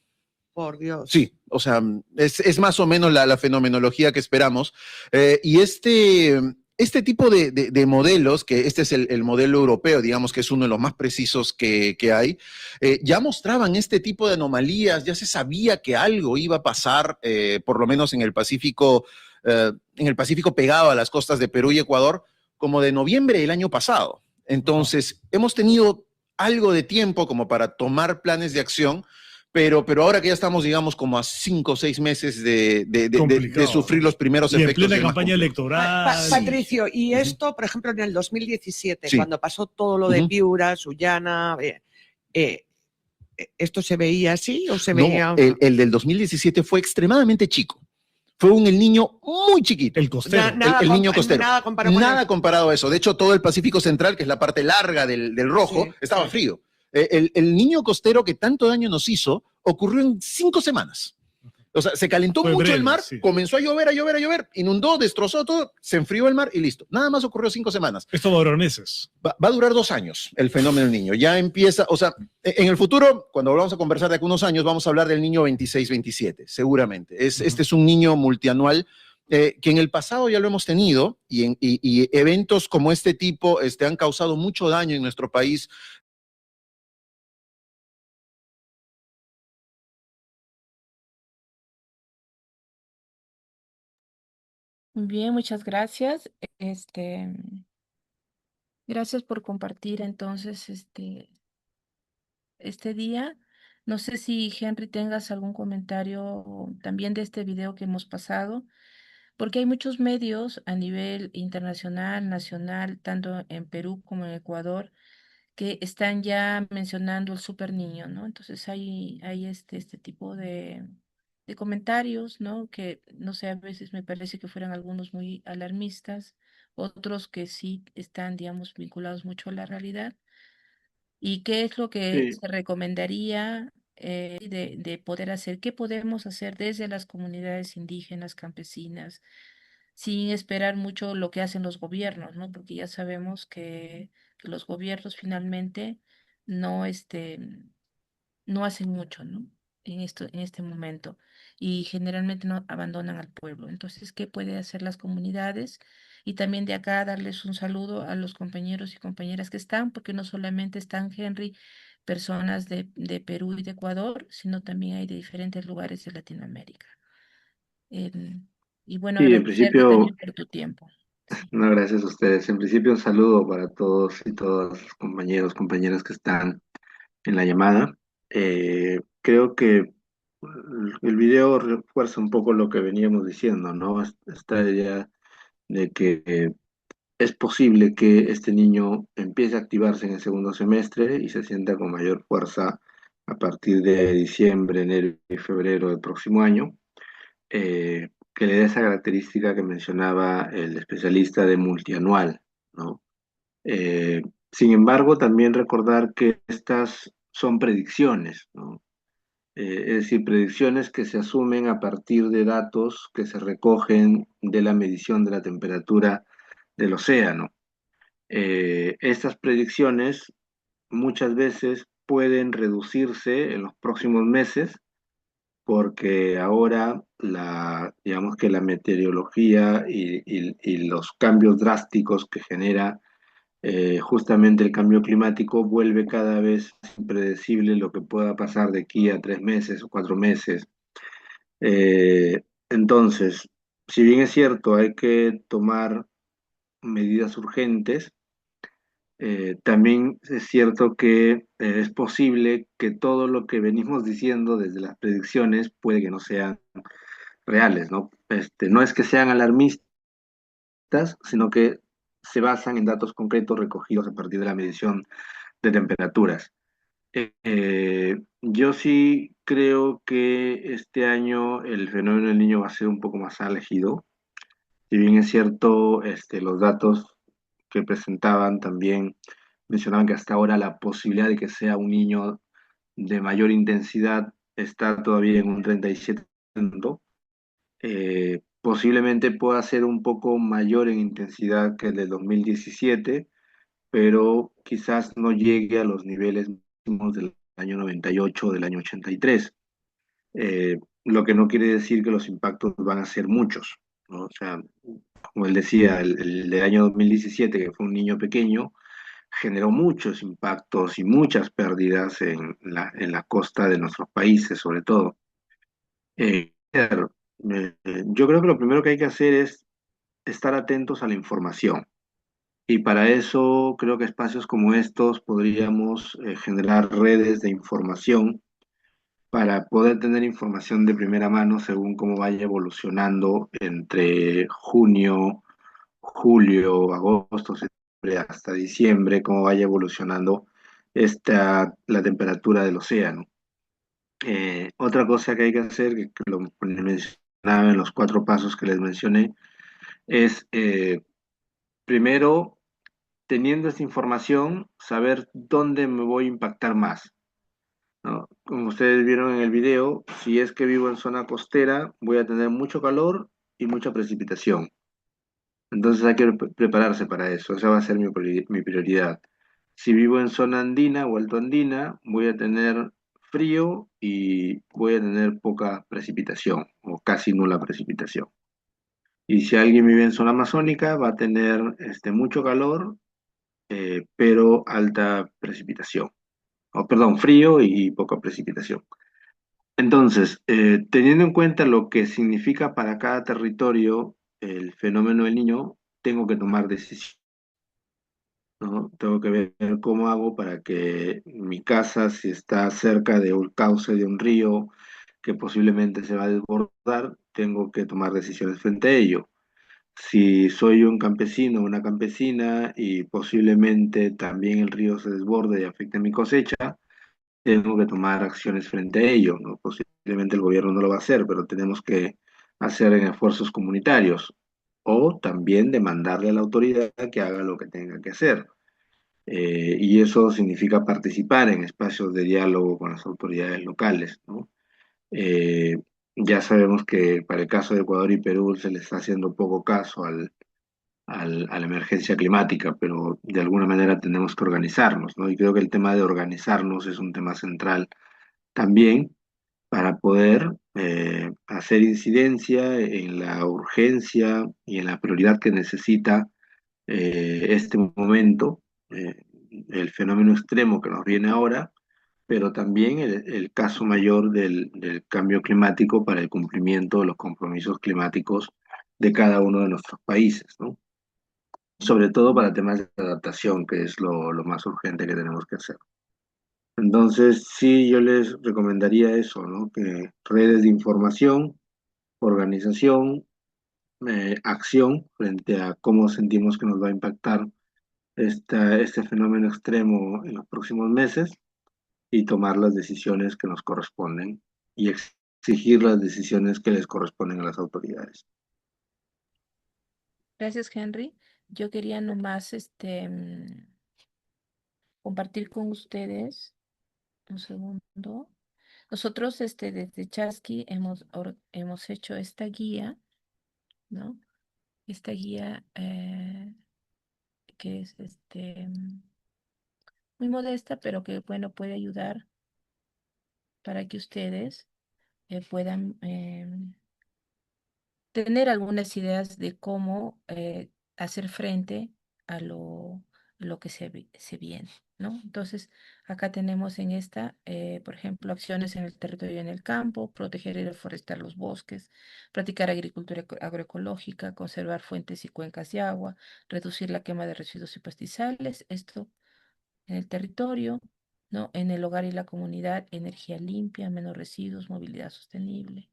por Dios. Sí, o sea, es más o menos la fenomenología que esperamos. Y este tipo de modelos, que este es el modelo europeo, digamos que es uno de los más precisos que hay, ya mostraban este tipo de anomalías, ya se sabía que algo iba a pasar, por lo menos en el Pacífico pegado a las costas de Perú y Ecuador, como de noviembre del año pasado. Entonces, hemos tenido algo de tiempo como para tomar planes de acción, pero ahora que ya estamos, digamos, como a 5 o 6 meses de sufrir los primeros y efectos. En plena campaña electoral. Patricio, y esto, por ejemplo, en el 2017, sí. cuando pasó todo lo de Piura, Sullana, ¿esto se veía así o se veía? No, el del 2017 fue extremadamente chico. Fue el niño muy chiquito. El costero. El niño costero. Nada comparado a eso. De hecho, todo el Pacífico Central, que es la parte larga del rojo, estaba frío. El niño costero que tanto daño nos hizo ocurrió en 5 semanas. O sea, se calentó mucho el mar, comenzó a llover, inundó, destrozó todo, se enfrió el mar y listo. Nada más ocurrió 5 semanas. Esto duró meses. Va a durar 2 años el fenómeno del niño. Ya empieza, o sea, en el futuro, cuando volvamos a conversar de algunos años, vamos a hablar del niño 26-27, seguramente. Este es un niño multianual que en el pasado ya lo hemos tenido y eventos como este tipo han causado mucho daño en nuestro país. Muy bien, muchas gracias. Gracias por compartir entonces este día. No sé si Henry tengas algún comentario también de este video que hemos pasado, porque hay muchos medios a nivel internacional, nacional, tanto en Perú como en Ecuador, que están ya mencionando el super niño, ¿no? Entonces hay este tipo de comentarios, ¿no? Que no sé, a veces me parece que fueran algunos muy alarmistas, otros que sí están, digamos, vinculados mucho a la realidad. ¿Y qué es lo que Sí, se recomendaría de poder hacer? ¿Qué podemos hacer desde las comunidades indígenas, campesinas, sin esperar mucho lo que hacen los gobiernos, ¿no? Porque ya sabemos que los gobiernos finalmente no, no hacen mucho, ¿no? En este momento. Y generalmente no abandonan al pueblo. Entonces, ¿qué puede hacer las comunidades? Y también de acá darles un saludo a los compañeros y compañeras que están, porque no solamente están, Henry, personas de Perú y de Ecuador, sino también hay de diferentes lugares de Latinoamérica. Em, y bueno, sí, en agradecerte principio, también por tu tiempo. Sí. no, gracias a ustedes. En principio, un saludo para todos y todas los compañeros, compañeras que están en la llamada. Creo que el video refuerza un poco lo que veníamos diciendo, ¿no? Esta idea de que es posible que este niño empiece a activarse en el segundo semestre y se sienta con mayor fuerza a partir de diciembre, enero y febrero del próximo año, que le da esa característica que mencionaba el especialista de multianual, ¿no? Eh, Sin embargo, también recordar que estas son predicciones, ¿no? Es decir, predicciones que se asumen a partir de datos que se recogen de la medición de la temperatura del océano. Estas predicciones muchas veces pueden reducirse en los próximos meses porque ahora digamos que la meteorología y los cambios drásticos que genera justamente el cambio climático vuelve cada vez impredecible lo que pueda pasar de aquí a 3 meses o 4 meses. Entonces, si bien es cierto, hay que tomar medidas urgentes, también es cierto que es posible que todo lo que venimos diciendo desde las predicciones puede que no sean reales, ¿no? No es que sean alarmistas, sino que se basan en datos concretos recogidos a partir de la medición de temperaturas. Yo sí creo que este año el fenómeno del niño va a ser un poco más álgido. Si bien es cierto, los datos que presentaban también mencionaban que hasta ahora la posibilidad de que sea un niño de mayor intensidad está todavía en un 37%. Posiblemente pueda ser un poco mayor en intensidad que el del 2017, pero quizás no llegue a los niveles máximos del año 98 o del año 83. Lo que no quiere decir que los impactos van a ser muchos, ¿no? O sea, como él decía, el del año 2017, que fue un niño pequeño, generó muchos impactos y muchas pérdidas en la costa de nuestros países, sobre todo. Yo creo que lo primero que hay que hacer es estar atentos a la información. Y para eso creo que espacios como estos podríamos generar redes de información para poder tener información de primera mano según cómo vaya evolucionando entre junio, julio, agosto, septiembre hasta diciembre, cómo vaya evolucionando la temperatura del océano. Otra cosa que hay que hacer, que lo mencionaba en los 4 pasos que les mencioné, es primero, teniendo esta información, saber dónde me voy a impactar más, ¿no? Como ustedes vieron en el video, si es que vivo en zona costera, voy a tener mucho calor y mucha precipitación. Entonces hay que prepararse para eso, esa va a ser mi prioridad. Si vivo en zona andina o alto andina, voy a tener frío y voy a tener poca precipitación o casi nula precipitación. Y si alguien vive en zona amazónica, va a tener mucho calor, pero alta precipitación. O, perdón, frío y poca precipitación. Entonces, teniendo en cuenta lo que significa para cada territorio el fenómeno del Niño, tengo que tomar decisiones, ¿no? Tengo que ver cómo hago para que mi casa, si está cerca de un cauce de un río que posiblemente se va a desbordar, tengo que tomar decisiones frente a ello. Si soy un campesino o una campesina y posiblemente también el río se desborde y afecte mi cosecha, tengo que tomar acciones frente a ello, ¿no? Posiblemente el gobierno no lo va a hacer, pero tenemos que hacer en esfuerzos comunitarios o también demandarle a la autoridad que haga lo que tenga que hacer. Y eso significa participar en espacios de diálogo con las autoridades locales, ¿no? Eh, ya sabemos que para el caso de Ecuador y Perú se le está haciendo poco caso a la emergencia climática, pero de alguna manera tenemos que organizarnos, ¿no? Y creo que el tema de organizarnos es un tema central también para poder hacer incidencia en la urgencia y en la prioridad que necesita este momento, el fenómeno extremo que nos viene ahora, pero también el caso mayor del cambio climático para el cumplimiento de los compromisos climáticos de cada uno de nuestros países, ¿no? Sobre todo para temas de adaptación, que es lo más urgente que tenemos que hacer. Entonces, sí, yo les recomendaría eso, ¿no? Que redes de información, organización, acción frente a cómo sentimos que nos va a impactar este fenómeno extremo en los próximos meses y tomar las decisiones que nos corresponden y exigir las decisiones que les corresponden a las autoridades. Gracias, Henry. Yo quería nomás compartir con ustedes un segundo. Nosotros desde Chasqui hemos hecho esta guía, ¿no? Esta guía que es muy modesta, pero que bueno, puede ayudar para que ustedes puedan tener algunas ideas de cómo hacer frente a lo que se viene, ¿no? Entonces, acá tenemos en esta, por ejemplo, acciones en el territorio y en el campo, proteger y reforestar los bosques, practicar agricultura agroecológica, conservar fuentes y cuencas de agua, reducir la quema de residuos y pastizales, esto en el territorio, ¿no? En el hogar y la comunidad, energía limpia, menos residuos, movilidad sostenible.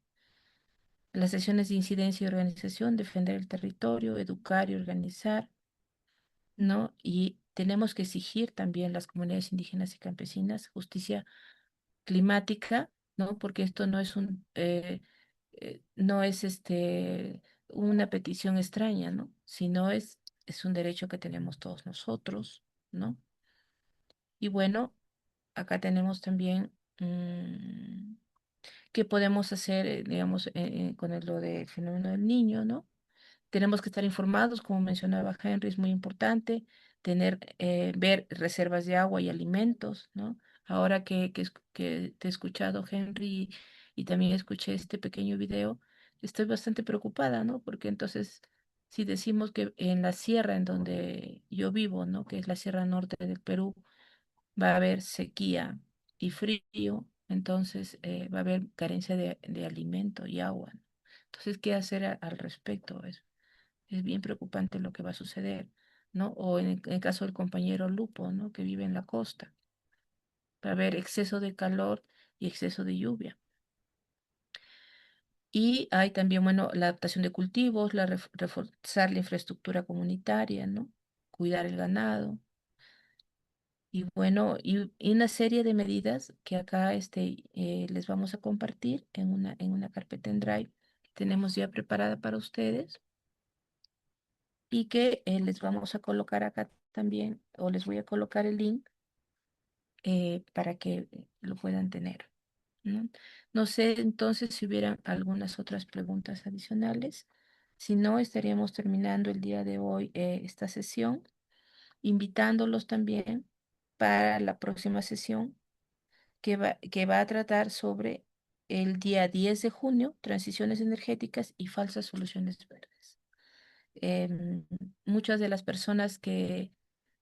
Las sesiones de incidencia y organización, defender el territorio, educar y organizar, ¿no? Y tenemos que exigir también las comunidades indígenas y campesinas justicia climática, ¿no? Porque esto no es no es una petición extraña, ¿no? Sino es un derecho que tenemos todos nosotros, ¿no? Y bueno, acá tenemos también qué podemos hacer, digamos, con lo del fenómeno del niño, ¿no? Tenemos que estar informados, como mencionaba Henry, es muy importante ver reservas de agua y alimentos, ¿no? Ahora que te he escuchado, Henry, y también escuché este pequeño video, estoy bastante preocupada, ¿no? Porque entonces, si decimos que en la sierra en donde yo vivo, ¿no? Que es la sierra norte del Perú, va a haber sequía y frío, entonces va a haber carencia de alimento y agua, ¿no? Entonces, ¿qué hacer al respecto? Es bien preocupante lo que va a suceder, ¿no? O en el caso del compañero Lupo, ¿no? Que vive en la costa. Va a haber exceso de calor y exceso de lluvia. Y hay también, bueno, la adaptación de cultivos, reforzar la infraestructura comunitaria, ¿no? Cuidar el ganado. Y bueno, y una serie de medidas que acá les vamos a compartir en una carpeta en Drive que tenemos ya preparada para ustedes y que les vamos a colocar acá también, o les voy a colocar el link para que lo puedan tener, ¿no? No sé entonces si hubieran algunas otras preguntas adicionales. Si no, estaríamos terminando el día de hoy esta sesión, invitándolos también para la próxima sesión que va a tratar sobre el día 10 de junio, transiciones energéticas y falsas soluciones verdes. Em, Muchas de las personas que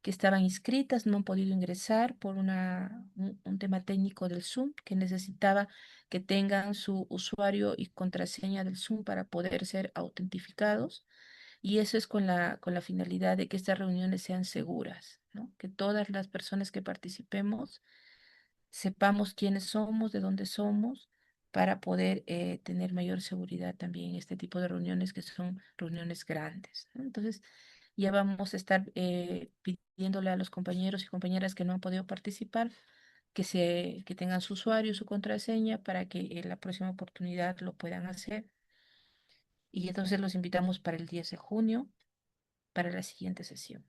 estaban inscritas no han podido ingresar por un tema técnico del Zoom, que necesitaba que tengan su usuario y contraseña del Zoom para poder ser autentificados. Y eso es con la finalidad de que estas reuniones sean seguras, ¿no? Que todas las personas que participemos sepamos quiénes somos, de dónde somos, para poder tener mayor seguridad también en este tipo de reuniones que son reuniones grandes, ¿no? Entonces, ya vamos a estar pidiéndole a los compañeros y compañeras que no han podido participar que tengan su usuario, su contraseña, para que en la próxima oportunidad lo puedan hacer. Y entonces los invitamos para el 10 de junio, para la siguiente sesión.